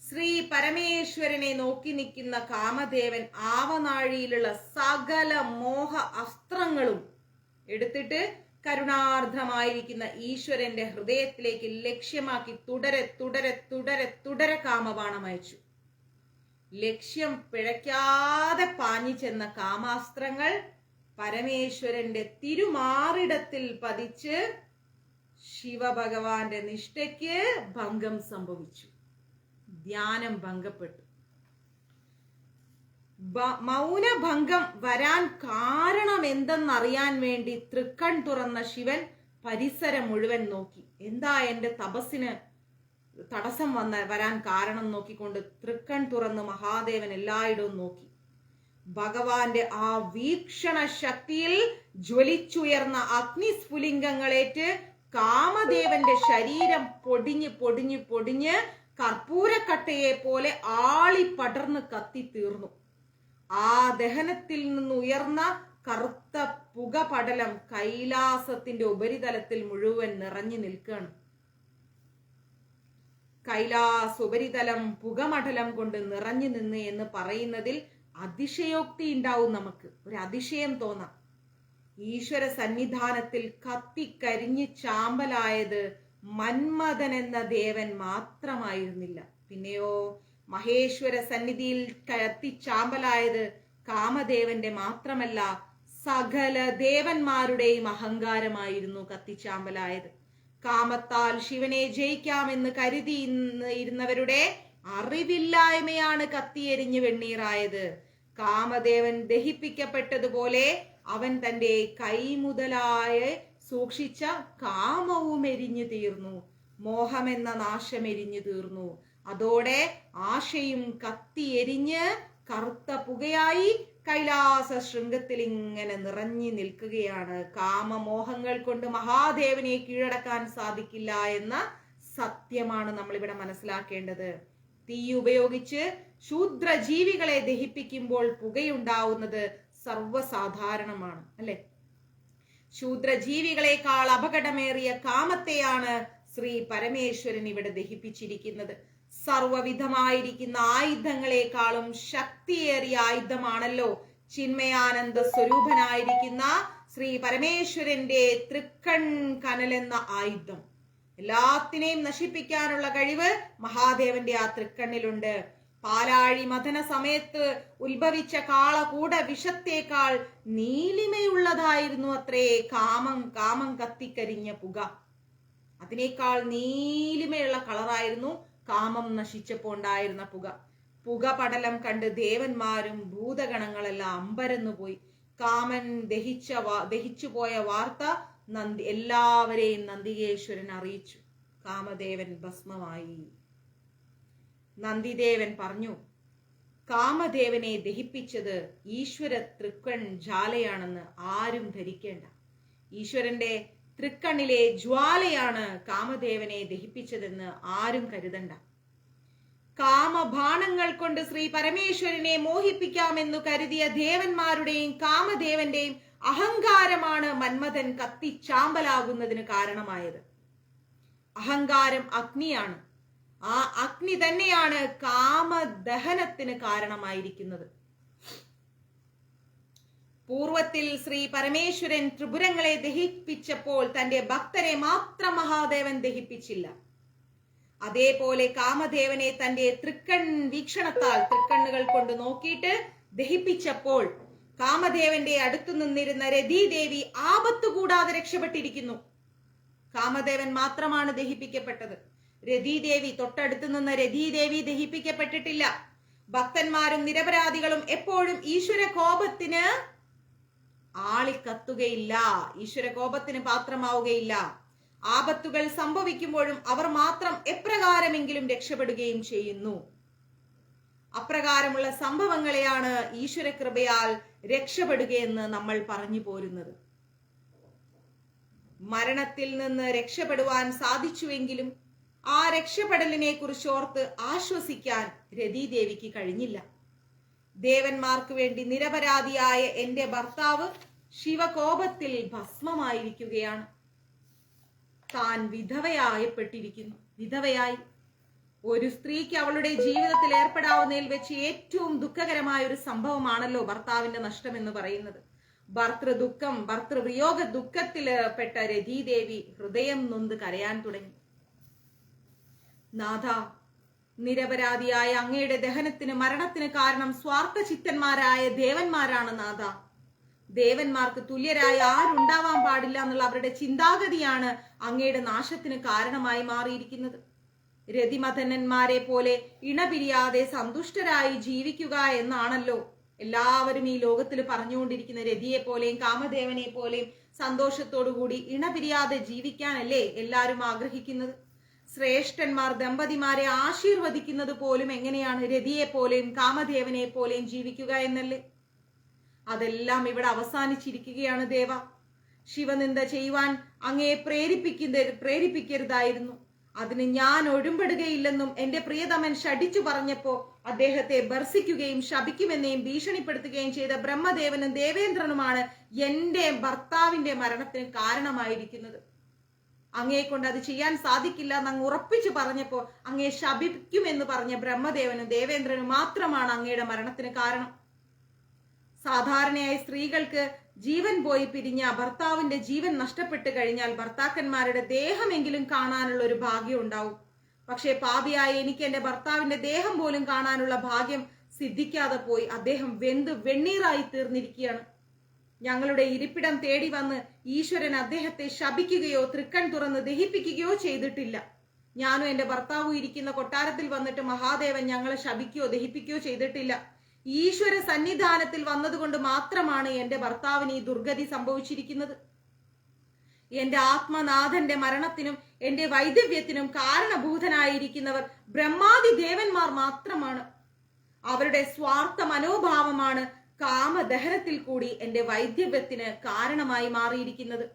ശ്രീ പരമേശ്വരനെ നോക്കി നിൽക്കുന്ന കാമദേവൻ ആവനാഴിയിലുള്ള സകല മോഹ അസ്ത്രങ്ങളും എടുത്തിട്ട് കരുണാർദ്രമായിരിക്കുന്ന ഈശ്വരന്റെ ഹൃദയത്തിലേക്ക് ലക്ഷ്യമാക്കി തുടരെ തുടരെ തുടരെ തുടരെ കാമബാണം അയച്ചു. ലക്ഷ്യം പിഴയ്ക്കാതെ പാഞ്ഞു ചെന്ന കാമാസ്ത്രങ്ങൾ പരമേശ്വരന്റെ തിരുമാറിടത്തിൽ പതിച്ച് ശിവഭഗവാന്റെ നിഷ്ഠയ്ക്ക് ഭംഗം സംഭവിച്ചു. ധ്യാനം ഭംഗപ്പെട്ടു. മൗനഭംഗം വരാൻ കാരണം എന്തെന്നറിയാൻ വേണ്ടി തൃക്കൺ തുറന്ന ശിവൻ പരിസരം മുഴുവൻ നോക്കി. എന്താ എന്റെ തപസ്സിന് തടസ്സം വരാൻ കാരണം നോക്കിക്കൊണ്ട് തൃക്കൺ തുറന്ന് മഹാദേവൻ എല്ലായിടവും നോക്കി. ഭഗവാന്റെ ആ വീക്ഷണ ശക്തിയിൽ ജ്വലിച്ചുയർന്ന അഗ്നിസ്ഫുലിംഗങ്ങളേറ്റ് കാമദേവന്റെ ശരീരം പൊടിഞ്ഞ് പൊടിഞ്ഞ് പൊടിഞ്ഞ് കർപ്പൂരക്കട്ടയെ പോലെ ആളി പടർന്ന് കത്തിത്തീർന്നു. ആ ദഹനത്തിൽ നിന്നുയർന്ന കറുത്ത പുകപടലം കൈലാസത്തിന്റെ ഉപരിതലത്തിൽ മുഴുവൻ നിറഞ്ഞു നിൽക്കുകയാണ്. കൈലാസ ഉപരിതലം പുകമടലം കൊണ്ട് നിറഞ്ഞു നിന്ന് എന്ന് പറയുന്നതിൽ അതിശയോക്തി ഉണ്ടാവും. നമുക്ക് ഒരു അതിശയം തോന്നാം. ഈശ്വര സന്നിധാനത്തിൽ കത്തിക്കരിഞ്ഞ് ചാമ്പലായത് മന്മഥൻ എന്ന ദേവൻ മാത്രമായിരുന്നില്ല. പിന്നെയോ മഹേശ്വര സന്നിധിയിൽ കത്തിച്ചാമ്പലായത് കാമദേവന്റെ മാത്രമല്ല, സകല ദേവന്മാരുടെയും അഹങ്കാരമായിരുന്നു കത്തിച്ചാമ്പലായത്. കാമത്താൽ ശിവനെ ജയിക്കാമെന്ന് കരുതി ഇരുന്നവരുടെ അറിവില്ലായ്മയാണ് കത്തിയെരിഞ്ഞ് വെണ്ണീറായത്. കാമദേവൻ ദഹിപ്പിക്കപ്പെട്ടതുപോലെ അവൻ തന്റെ കൈമുതലായ സൂക്ഷിച്ച കാമവും എരിഞ്ഞു തീർന്നു. മോഹമെന്ന നാശം എരിഞ്ഞു തീർന്നു. അതോടെ ആശയും കത്തി എരിഞ്ഞ് കറുത്ത പുകയായി കൈലാസ ശൃംഗത്തിൽ ഇങ്ങനെ നിറഞ്ഞു നിൽക്കുകയാണ്. കാമമോഹങ്ങൾ കൊണ്ട് മഹാദേവനെ കീഴടക്കാൻ സാധിക്കില്ല എന്ന സത്യമാണ് നമ്മൾ ഇവിടെ മനസ്സിലാക്കേണ്ടത്. തീ ഉപയോഗിച്ച് ശൂദ്രജീവികളെ ദഹിപ്പിക്കുമ്പോൾ പുകയുണ്ടാവുന്നത് സർവ്വസാധാരണമാണ്, അല്ലെ? ശൂദ്രജീവികളെക്കാൾ അപകടമേറിയ കാമത്തെയാണ് ശ്രീ പരമേശ്വരൻ ഇവിടെ ദഹിപ്പിച്ചിരിക്കുന്നത്. സർവവിധമായിരിക്കുന്ന ആയുധങ്ങളെക്കാളും ശക്തിയേറിയ ആയുധമാണല്ലോ ചിന്മയാനന്ദ സ്വരൂപനായിരിക്കുന്ന ശ്രീ പരമേശ്വരന്റെ തൃക്കൺ കനലെന്ന ആയുധം. എല്ലാത്തിനെയും നശിപ്പിക്കാനുള്ള കഴിവ് മഹാദേവന്റെ ആ തൃക്കണ്ണിലുണ്ട്. പാലാഴി മഥന സമയത്ത് ഉത്ഭവിച്ച കാളകൂട വിഷത്തേക്കാൾ നീലിമയുള്ളതായിരുന്നു അത്രേ കാമം കത്തിക്കരിഞ്ഞ പുക. അതിനേക്കാൾ നീലിമയുള്ള കളറായിരുന്നു കാമം നശിച്ചപ്പോ ഉണ്ടായിരുന്ന പുക. പുകപടലം കണ്ട് ദേവന്മാരും ഭൂതഗണങ്ങളെല്ലാം അമ്പരന്നു പോയി. കാമൻ ദഹിച്ചു പോയ വാർത്ത എല്ലാവരെയും നന്ദികേശ്വരൻ അറിയിച്ചു. കാമദേവൻ ഭസ്മമായി. നന്ദിദേവൻ പറഞ്ഞു, കാമദേവനെ ദഹിപ്പിച്ചത് ഈശ്വര തൃക്കൺ ജ്വാലയാണെന്ന് ആരും ധരിക്കേണ്ട. ഈശ്വരന്റെ തൃക്കണ്ണിലെ ജ്വാലയാണ് കാമദേവനെ ദഹിപ്പിച്ചതെന്ന് ആരും കരുതണ്ട. കാമബാണങ്ങൾ കൊണ്ട് ശ്രീ പരമേശ്വരനെ മോഹിപ്പിക്കാമെന്നു കരുതിയ ദേവന്മാരുടെയും കാമദേവന്റെയും അഹങ്കാരമാണ് മന്മഥൻ കത്തിച്ചാമ്പലാകുന്നതിന് കാരണമായത്. അഹങ്കാരം അഗ്നിയാണ്. ആ അഗ്നി തന്നെയാണ് കാമദഹനത്തിന് കാരണമായിരിക്കുന്നത്. പൂർവത്തിൽ ശ്രീ പരമേശ്വരൻ ത്രിപുരങ്ങളെ ദഹിപ്പിച്ചപ്പോൾ തന്റെ ഭക്തരെ മാത്രം മഹാദേവൻ ദഹിപ്പിച്ചില്ല. അതേപോലെ കാമദേവനെ തന്റെ തൃക്കൺ വീക്ഷണത്താൽ തൃക്കണ്ണുകൾ കൊണ്ട് നോക്കിയിട്ട് ദഹിപ്പിച്ചപ്പോൾ കാമദേവന്റെ അടുത്തു നിന്നിരുന്ന രതീദേവി ആപത്തു കൂടാതെ രക്ഷപ്പെട്ടിരിക്കുന്നു. കാമദേവൻ മാത്രമാണ് ദഹിപ്പിക്കപ്പെട്ടത്. രതീദേവി, തൊട്ടടുത്ത് നിന്ന് രതീദേവി ദഹിപ്പിക്കപ്പെട്ടിട്ടില്ല. ഭക്തന്മാരും നിരപരാധികളും എപ്പോഴും ഈശ്വര കോപത്തിന് ആളിക്കത്തുകയില്ല, ഈശ്വര കോപത്തിന് പാത്രമാവുകയില്ല. ആപത്തുകൾ സംഭവിക്കുമ്പോഴും അവർ മാത്രം എപ്രകാരമെങ്കിലും രക്ഷപ്പെടുകയും ചെയ്യുന്നു. അപ്രകാരമുള്ള സംഭവങ്ങളെയാണ് ഈശ്വര കൃപയാൽ രക്ഷപ്പെടുകയെന്ന് നമ്മൾ പറഞ്ഞു പോരുന്നത്. മരണത്തിൽ നിന്ന് രക്ഷപ്പെടുവാൻ സാധിച്ചുവെങ്കിലും ആ രക്ഷപ്പെടലിനെ കുറിച്ച് ഓർത്ത് ആശ്വസിക്കാൻ രതീദേവിക്ക് കഴിഞ്ഞില്ല. ദേവന്മാർക്ക് വേണ്ടി നിരപരാധിയായ എന്റെ ഭർത്താവ് ശിവകോപത്തിൽ ഭസ്മമായിരിക്കുകയാണ്. താൻ വിധവയായി. ഒരു സ്ത്രീക്ക് അവളുടെ ജീവിതത്തിൽ ഏർപ്പെടാവുന്നതിൽ വെച്ച് ഏറ്റവും ദുഃഖകരമായ ഒരു സംഭവമാണല്ലോ ഭർത്താവിന്റെ നഷ്ടം എന്ന് പറയുന്നത്. ഭർത്തൃദുഃഖം, ഭർത്തൃവിയോഗ ദുഃഖത്തിൽ പെട്ട രതീദേവി ഹൃദയം നൊന്ത് കരയാൻ തുടങ്ങി. നാഥ, നിരപരാധിയായ അങ്ങയുടെ ദഹനത്തിന്, മരണത്തിന് കാരണം സ്വാർത്ഥചിത്തന്മാരായ ദേവന്മാരാണ് നാഥ. ദേവന്മാർക്ക് തുല്യരായ ആരുണ്ടാവാൻ പാടില്ല എന്നുള്ള അവരുടെ ചിന്താഗതിയാണ് അങ്ങയുടെ നാശത്തിന് കാരണമായി മാറിയിരിക്കുന്നത്. രതിമഥനന്മാരെ പോലെ ഇണപിരിയാതെ സന്തുഷ്ടരായി ജീവിക്കുക എന്നാണല്ലോ എല്ലാവരും ഈ ലോകത്തിൽ പറഞ്ഞുകൊണ്ടിരിക്കുന്ന. രതിയെ പോലെയും കാമദേവനെ പോലെയും സന്തോഷത്തോടുകൂടി ഇണപിരിയാതെ ജീവിക്കാനല്ലേ എല്ലാവരും ആഗ്രഹിക്കുന്നത്. ശ്രേഷ്ഠന്മാർ ദമ്പതിമാരെ ആശീർവദിക്കുന്നത് പോലും എങ്ങനെയാണ്? രതിയെ പോലെയും കാമദേവനെ പോലെയും ജീവിക്കുക എന്നല്ലേ. അതെല്ലാം ഇവിടെ അവസാനിച്ചിരിക്കുകയാണ് ദേവ. ശിവനിന്ദ ചെയ്യുവാൻ അങ്ങയെ പ്രേരിപ്പിക്കരുതായിരുന്നു. അതിന് ഞാൻ ഒഴുമ്പെടുകയില്ലെന്നും എന്റെ പ്രിയതമൻ ശഠിച്ചു പറഞ്ഞപ്പോ അദ്ദേഹത്തെ ഭർസിക്കുകയും ശപിക്കുമെന്നെയും ഭീഷണിപ്പെടുത്തുകയും ചെയ്ത ബ്രഹ്മദേവനും ദേവേന്ദ്രനുമാണ് എന്റെ ഭർത്താവിന്റെ മരണത്തിന് കാരണമായിരിക്കുന്നത്. അങ്ങയെ കൊണ്ട് അത് ചെയ്യാൻ സാധിക്കില്ല എന്ന് അങ്ങ് ഉറപ്പിച്ചു പറഞ്ഞപ്പോ അങ്ങയെ ശപിക്കുമെന്ന് പറഞ്ഞ ബ്രഹ്മദേവനും ദേവേന്ദ്രനും മാത്രമാണ് അങ്ങയുടെ മരണത്തിന് കാരണം. സാധാരണയായി സ്ത്രീകൾക്ക് ജീവൻ പോയി പിരിഞ്ഞ ഭർത്താവിന്റെ ജീവൻ നഷ്ടപ്പെട്ടു കഴിഞ്ഞാൽ ഭർത്താക്കന്മാരുടെ ദേഹമെങ്കിലും കാണാനുള്ള ഒരു ഭാഗ്യം ഉണ്ടാവും. പക്ഷേ പാപിയായ എനിക്ക് എന്റെ ഭർത്താവിന്റെ ദേഹം പോലും കാണാനുള്ള ഭാഗ്യം സിദ്ധിക്കാതെ പോയി. അദ്ദേഹം വെന്ത് വെണ്ണീറായി തീർന്നിരിക്കുകയാണ്. ഞങ്ങളുടെ ഇരിപ്പിടം തേടി വന്ന് ഈശ്വരൻ അദ്ദേഹത്തെ ശപിക്കുകയോ തൃക്കൺ തുറന്ന് ദഹിപ്പിക്കുകയോ ചെയ്തിട്ടില്ല. ഞാനും എന്റെ ഭർത്താവും ഇരിക്കുന്ന കൊട്ടാരത്തിൽ വന്നിട്ട് മഹാദേവൻ ഞങ്ങളെ ശപിക്കുകയോ ദഹിപ്പിക്കുകയോ ചെയ്തിട്ടില്ല. ഈശ്വര സന്നിധാനത്തിൽ വന്നതുകൊണ്ട് മാത്രമാണ് എന്റെ ഭർത്താവിന് ഈ ദുർഗതി സംഭവിച്ചിരിക്കുന്നത്. എന്റെ ആത്മനാഥന്റെ മരണത്തിനും എന്റെ വൈദവ്യത്തിനും കാരണഭൂതനായിരിക്കുന്നവർ ബ്രഹ്മാദി ദേവന്മാർ മാത്രമാണ്. അവരുടെ സ്വാർത്ഥ മനോഭാവമാണ് കാമദഹനത്തിൽ കൂടി എന്റെ വൈദവ്യത്തിന് കാരണമായി മാറിയിരിക്കുന്നത്.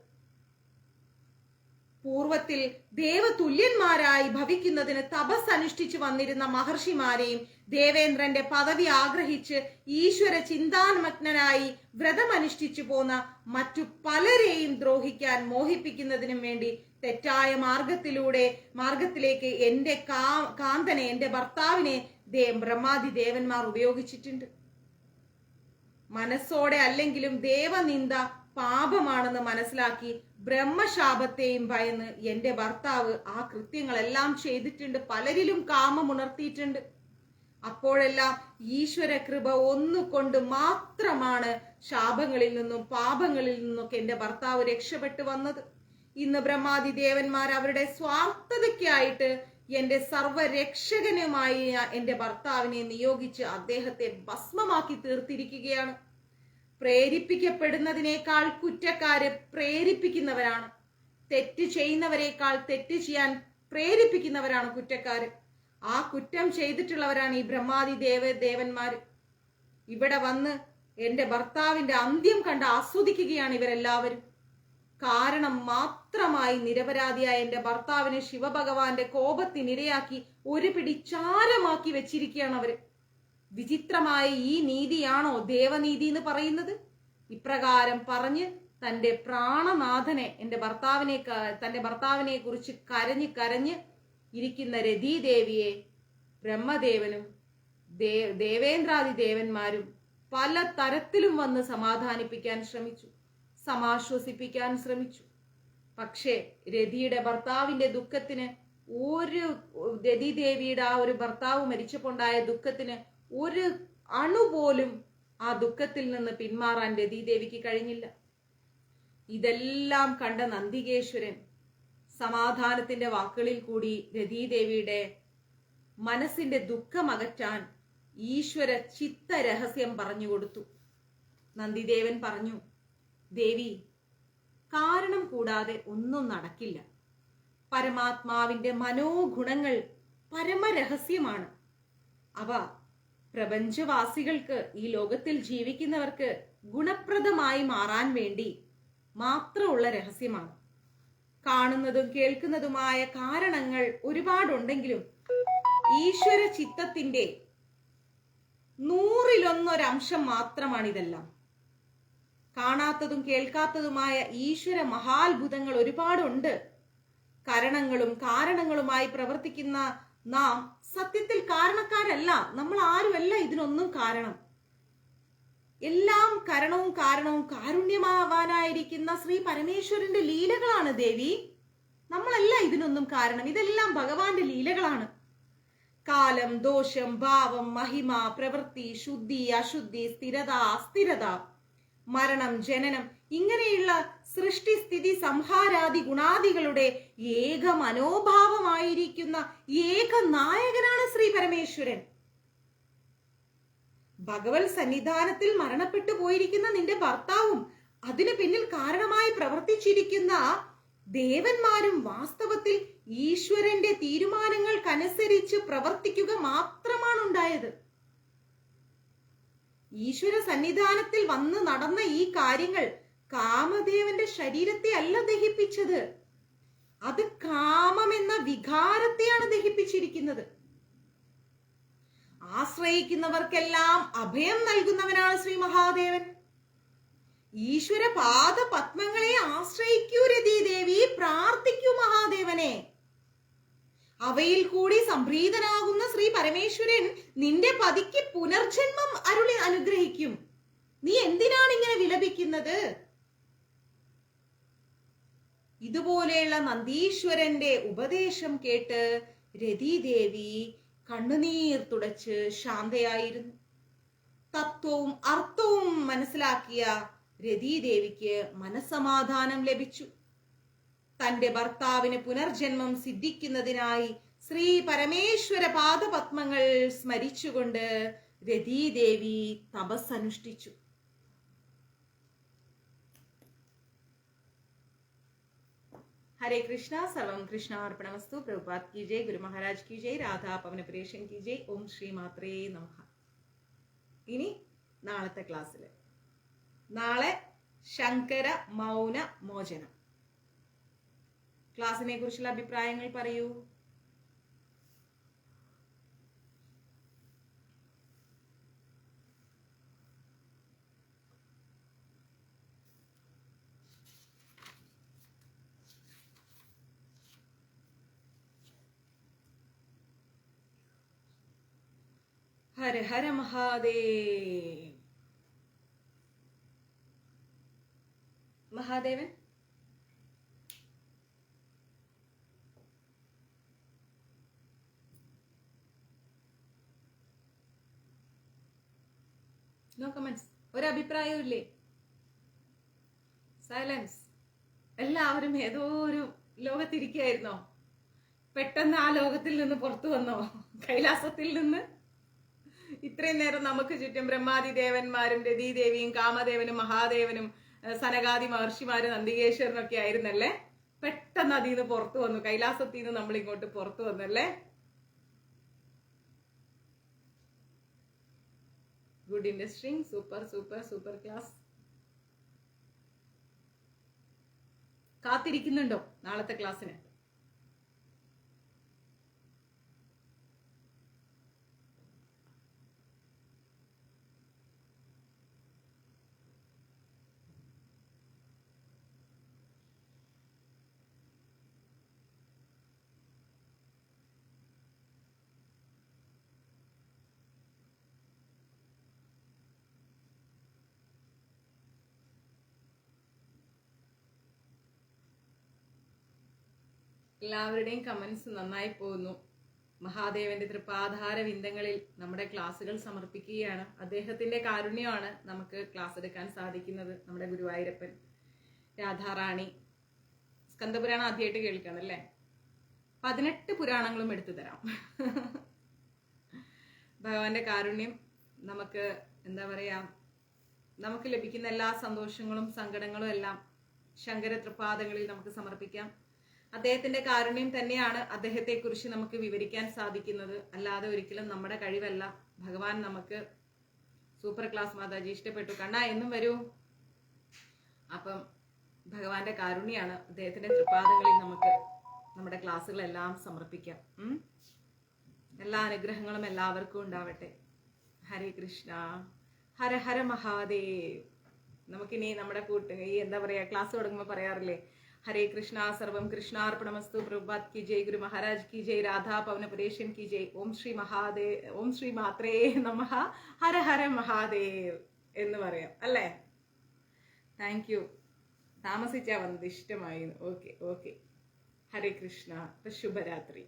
പൂർവത്തിൽ ദേവതുല്യന്മാരായി ഭവിക്കുന്നതിന് തപസ് അനുഷ്ഠിച്ചു വന്നിരുന്ന മഹർഷിമാരെയും ദേവേന്ദ്രന്റെ പദവി ആഗ്രഹിച്ച് ഈശ്വര ചിന്താമഗ്നരായി വ്രതമനുഷ്ഠിച്ചു പോന്ന മറ്റു പലരെയും ദ്രോഹിക്കാൻ മോഹിപ്പിക്കുന്നതിനും വേണ്ടി തെറ്റായ മാർഗത്തിലേക്ക് എന്റെ കാന്തനെ, എന്റെ ഭർത്താവിനെ ബ്രഹ്മാദി ദേവന്മാർ ഉപയോഗിച്ചിട്ടുണ്ട്. മനസ്സോടെ അല്ലെങ്കിലും ദേവനിന്ദ പാപമാണെന്ന് മനസ്സിലാക്കി ബ്രഹ്മശാപത്തെയും ഭയന്ന് എന്റെ ഭർത്താവ് ആ കൃത്യങ്ങളെല്ലാം ചെയ്തിട്ടുണ്ട്. പലരിലും കാമമുണർത്തിയിട്ടുണ്ട്. അപ്പോഴെല്ലാം ഈശ്വര കൃപ ഒന്നുകൊണ്ട് മാത്രമാണ് ശാപങ്ങളിൽ നിന്നും പാപങ്ങളിൽ നിന്നൊക്കെ എന്റെ ഭർത്താവ് രക്ഷപ്പെട്ടു വന്നത്. ഇന്ന് ബ്രഹ്മാദി ദേവന്മാർ അവരുടെ സ്വാർത്ഥതയ്ക്കായിട്ട് എന്റെ സർവരക്ഷകനുമായി എന്റെ ഭർത്താവിനെ നിയോഗിച്ച് അദ്ദേഹത്തെ ഭസ്മമാക്കി തീർത്തിരിക്കുകയാണ്. പ്രേരിപ്പിക്കപ്പെടുന്നതിനേക്കാൾ കുറ്റക്കാര് പ്രേരിപ്പിക്കുന്നവരാണ്. തെറ്റ് ചെയ്യുന്നവരെക്കാൾ തെറ്റ് ചെയ്യാൻ പ്രേരിപ്പിക്കുന്നവരാണ് കുറ്റക്കാര്. ആ കുറ്റം ചെയ്തിട്ടുള്ളവരാണ് ഈ ബ്രഹ്മാദി ദേവന്മാര്. ഇവിടെ വന്ന് എന്റെ ഭർത്താവിന്റെ അന്ത്യം കണ്ട് ആസ്വദിക്കുകയാണ് ഇവരെല്ലാവരും. കാരണം മാത്രമായി നിരപരാധിയായ എന്റെ ഭർത്താവിനെ ശിവഭഗവാന്റെ കോപത്തിനിരയാക്കി ഒരു പിടി ചാരമാക്കി വെച്ചിരിക്കുകയാണ് അവര്. വിചിത്രമായ ഈ നീതിയാണോ ദേവനീതി എന്ന് പറയുന്നത്? ഇപ്രകാരം പറഞ്ഞ് തന്റെ പ്രാണനാഥനെ, തന്റെ ഭർത്താവിനെ കുറിച്ച് കരഞ്ഞ് ഇരിക്കുന്ന രതീദേവിയെ ബ്രഹ്മദേവനും ദേവേന്ദ്രാദി ദേവന്മാരും പല തരത്തിലും വന്ന് സമാധാനിപ്പിക്കാൻ ശ്രമിച്ചു, സമാശ്വസിപ്പിക്കാൻ ശ്രമിച്ചു. പക്ഷേ രതിയുടെ ഭർത്താവിന്റെ ദുഃഖത്തിന് രതിദേവിയുടെ ആ ഒരു ഭർത്താവ് മരിച്ചപ്പോണ്ടായ ദുഃഖത്തിന് ഒരു അണുപോലും ആ ദുഃഖത്തിൽ നിന്ന് പിന്മാറാൻ രതീദേവിക്ക് കഴിഞ്ഞില്ല. ഇതെല്ലാം കണ്ട നന്ദികേശ്വരൻ സമാധാനത്തിന്റെ വാക്കുകളിൽ കൂടി രതീദേവിയുടെ മനസ്സിന്റെ ദുഃഖമകറ്റാൻ ഈശ്വര ചിത്ത രഹസ്യം പറഞ്ഞു കൊടുത്തു. നന്ദിദേവൻ പറഞ്ഞു, ദേവി, കാരണം കൂടാതെ ഒന്നും നടക്കില്ല. പരമാത്മാവിന്റെ മനോഗുണങ്ങൾ പരമരഹസ്യമാണ്. അവ പ്രപഞ്ചവാസികൾക്ക്, ഈ ലോകത്തിൽ ജീവിക്കുന്നവർക്ക് ഗുണപ്രദമായി മാറാൻ വേണ്ടി മാത്രമുള്ള രഹസ്യമാണ്. കാണുന്നതും കേൾക്കുന്നതുമായ കാരണങ്ങൾ ഒരുപാടുണ്ടെങ്കിലും ഈശ്വര ചിത്തത്തിന്റെ 100% മാത്രമാണ് ഇതെല്ലാം. കാണാത്തതും കേൾക്കാത്തതുമായ ഈശ്വര മഹാത്ഭുതങ്ങൾ ഒരുപാടുണ്ട്. കാരണങ്ങളുമായി പ്രവർത്തിക്കുന്ന നാം സത്യത്തിൽ കാരണക്കാരല്ല. നമ്മൾ ആരുമല്ല ഇതിനൊന്നും കാരണം. എല്ലാം കാരണവും കാരുണ്യമാവാനായിരിക്കുന്ന ശ്രീ പരമേശ്വരന്റെ ലീലകളാണ് ദേവി. നമ്മളല്ല ഇതിനൊന്നും കാരണം. ഇതെല്ലാം ഭഗവാന്റെ ലീലകളാണ്. കാലം, ദോഷം, ഭാവം, മഹിമ, പ്രവൃത്തി, ശുദ്ധി, അശുദ്ധി, സ്ഥിരത, അസ്ഥിരത, മരണം, ജനനം, ഇങ്ങനെയുള്ള സൃഷ്ടി, സ്ഥിതി, സംഹാരാദി ഗുണാദികളുടെ ഏക മനോഭാവമായിരിക്കുന്ന ഏക നായകനാണ് ശ്രീ പരമേശ്വരൻ. ഭഗവത് സന്നിധാനത്തിൽ മരണപ്പെട്ടു പോയിരിക്കുന്ന നിന്റെ ഭർത്താവും അതിനു പിന്നിൽ കാരണമായി പ്രവർത്തിച്ചിരിക്കുന്ന ദേവന്മാരും വാസ്തവത്തിൽ ഈശ്വരന്റെ തീരുമാനങ്ങൾക്കനുസരിച്ച് പ്രവർത്തിക്കുക മാത്രമാണ് ഉണ്ടായത്. ഈശ്വര സന്നിധാനത്തിൽ വന്ന് നടന്ന ഈ കാര്യങ്ങൾ കാമദേവന്റെ ശരീരത്തെ അല്ല ദഹിപ്പിച്ചത്. അത് കാമമെന്ന വികാരത്തെയാണ് ദഹിപ്പിച്ചിരിക്കുന്നത്. ആശ്രയിക്കുന്നവർക്കെല്ലാം അഭയം നൽകുന്നവനാണ് ശ്രീ മഹാദേവൻ. ഈശ്വര പാദ പത്മങ്ങളെ ആശ്രയിക്കൂ രതീദേവി, പ്രാർത്ഥിക്കൂ മഹാദേവനെ. അവയിൽ കൂടി സംപ്രീതനാകുന്ന ശ്രീ പരമേശ്വരൻ നിന്റെ പതിക്ക് പുനർജന്മം അരുളി അനുഗ്രഹിക്കും. നീ എന്തിനാണ് ഇങ്ങനെ വിലപിക്കുന്നത്? ഇതുപോലെയുള്ള നന്ദീശ്വരന്റെ ഉപദേശം കേട്ട് രതീദേവി കണ്ണുനീർ തുടച്ച് ശാന്തയായിരുന്നു. തത്വവും അർത്ഥവും മനസ്സിലാക്കിയ രതീദേവിക്ക് മനസ്സമാധാനം ലഭിച്ചു. തന്റെ ഭർത്താവിന് പുനർജന്മം സിദ്ധിക്കുന്നതിനായി ശ്രീ പരമേശ്വര പാദപത്മങ്ങൾ സ്മരിച്ചുകൊണ്ട് രതീദേവി തപസ്സനുഷ്ഠിച്ചു. हरे कृष्णा, सर्वम कृष्णार्पणमस्तु। प्रभुपाद की जय, गुरु महाराज की जय, राधा पवन प्रियशन की जय। ओम श्री मात्रे नमः। ഇനി നാളത്തെ ക്ലാസ്സിൽ നാളെ ശങ്കര മൗന മോചനം ക്ലാസ്സിനെ കുറിച്ചുള്ള അഭിപ്രായങ്ങൾ പറയൂ. ഹര ഹര മഹാദേവ്. Mahadevan no comments. ഒരഭിപ്രായവും ഇല്ലേ? സൈലൻസ്. എല്ലാവരും ഏതോ ഒരു ലോകത്തിരിക്കുകയായിരുന്നോ? പെട്ടെന്ന് ആ ലോകത്തിൽ നിന്ന് പുറത്തു വന്നോ? കൈലാസത്തിൽ നിന്ന്? ഇത്രയും നേരം നമുക്ക് ചുറ്റും ബ്രഹ്മാദി ദേവന്മാരും രതീദേവിയും കാമദേവനും മഹാദേവനും സനകാദി മഹർഷിമാരും നന്ദികേശ്വരനും ഒക്കെ ആയിരുന്നല്ലേ? പെട്ടെന്ന് അതിൽ നിന്ന് പുറത്തു വന്നു. കൈലാസത്തിൽ നിന്ന് നമ്മൾ ഇങ്ങോട്ട് പുറത്തു വന്നല്ലേ? Good interesting. Super super super class. കാത്തിരിക്കുന്നുണ്ടോ നാളത്തെ ക്ലാസ്സിന്? എല്ലാവരുടെയും കമന്റ്സ് നന്നായി പോകുന്നു. മഹാദേവന്റെ തൃപ്പാധാര വിന്ദങ്ങളിൽ നമ്മുടെ ക്ലാസ്സുകൾ സമർപ്പിക്കുകയാണ്. അദ്ദേഹത്തിന്റെ കാരുണ്യമാണ് നമുക്ക് ക്ലാസ് എടുക്കാൻ സാധിക്കുന്നത്. നമ്മുടെ ഗുരുവായൂരപ്പൻ, രാധാറാണി. സ്കന്ദപുരാണം ആദ്യമായിട്ട് കേൾക്കണം അല്ലേ? 18 പുരാണങ്ങളും എടുത്തു തരാം. ഭഗവാന്റെ കാരുണ്യം നമുക്ക് എന്താ പറയാ, നമുക്ക് ലഭിക്കുന്ന എല്ലാ സന്തോഷങ്ങളും സങ്കടങ്ങളും എല്ലാം ശങ്കര തൃപ്പാദങ്ങളിൽ നമുക്ക് സമർപ്പിക്കാം. അദ്ദേഹത്തിന്റെ കാരുണ്യം തന്നെയാണ് അദ്ദേഹത്തെ കുറിച്ച് നമുക്ക് വിവരിക്കാൻ സാധിക്കുന്നത്. അല്ലാതെ ഒരിക്കലും നമ്മുടെ കഴിവല്ല. ഭഗവാൻ നമുക്ക് സൂപ്പർ ക്ലാസ് മാതാജി ഇഷ്ടപ്പെട്ടു. കണ്ണാ എന്നും വരൂ. അപ്പം ഭഗവാന്റെ കാരുണ്യാണ്. അദ്ദേഹത്തിന്റെ തൃപ്പാദങ്ങളിൽ നമുക്ക് നമ്മുടെ ക്ലാസ്സുകളെല്ലാം സമർപ്പിക്കാം. എല്ലാ അനുഗ്രഹങ്ങളും എല്ലാവർക്കും ഉണ്ടാവട്ടെ. ഹരേ കൃഷ്ണ. ഹര ഹര മഹാദേവ്. നമുക്കിനി നമ്മുടെ ഈ എന്താ പറയാ, ക്ലാസ് തുടങ്ങുമ്പോൾ പറയാറില്ലേ, ഹരേ കൃഷ്ണ, സർവം കൃഷ്ണാർപ്പണമസ്തു. പ്രഭുപാത് കി ജയ്, ഗുരു മഹാരാജ് കി ജയ്, രാധാ പവനപുരേഷൻ കി ജയ്. ഓം ശ്രീ മാത്രേ നമഃ. ഹര ഹര മഹാദേവ് എന്ന് പറയാം അല്ലേ? Thank you. താമസിച്ചാ വന്നത്, ഇഷ്ടമായി. Okay okay. ഹരേ കൃഷ്ണ. ശുഭരാത്രി.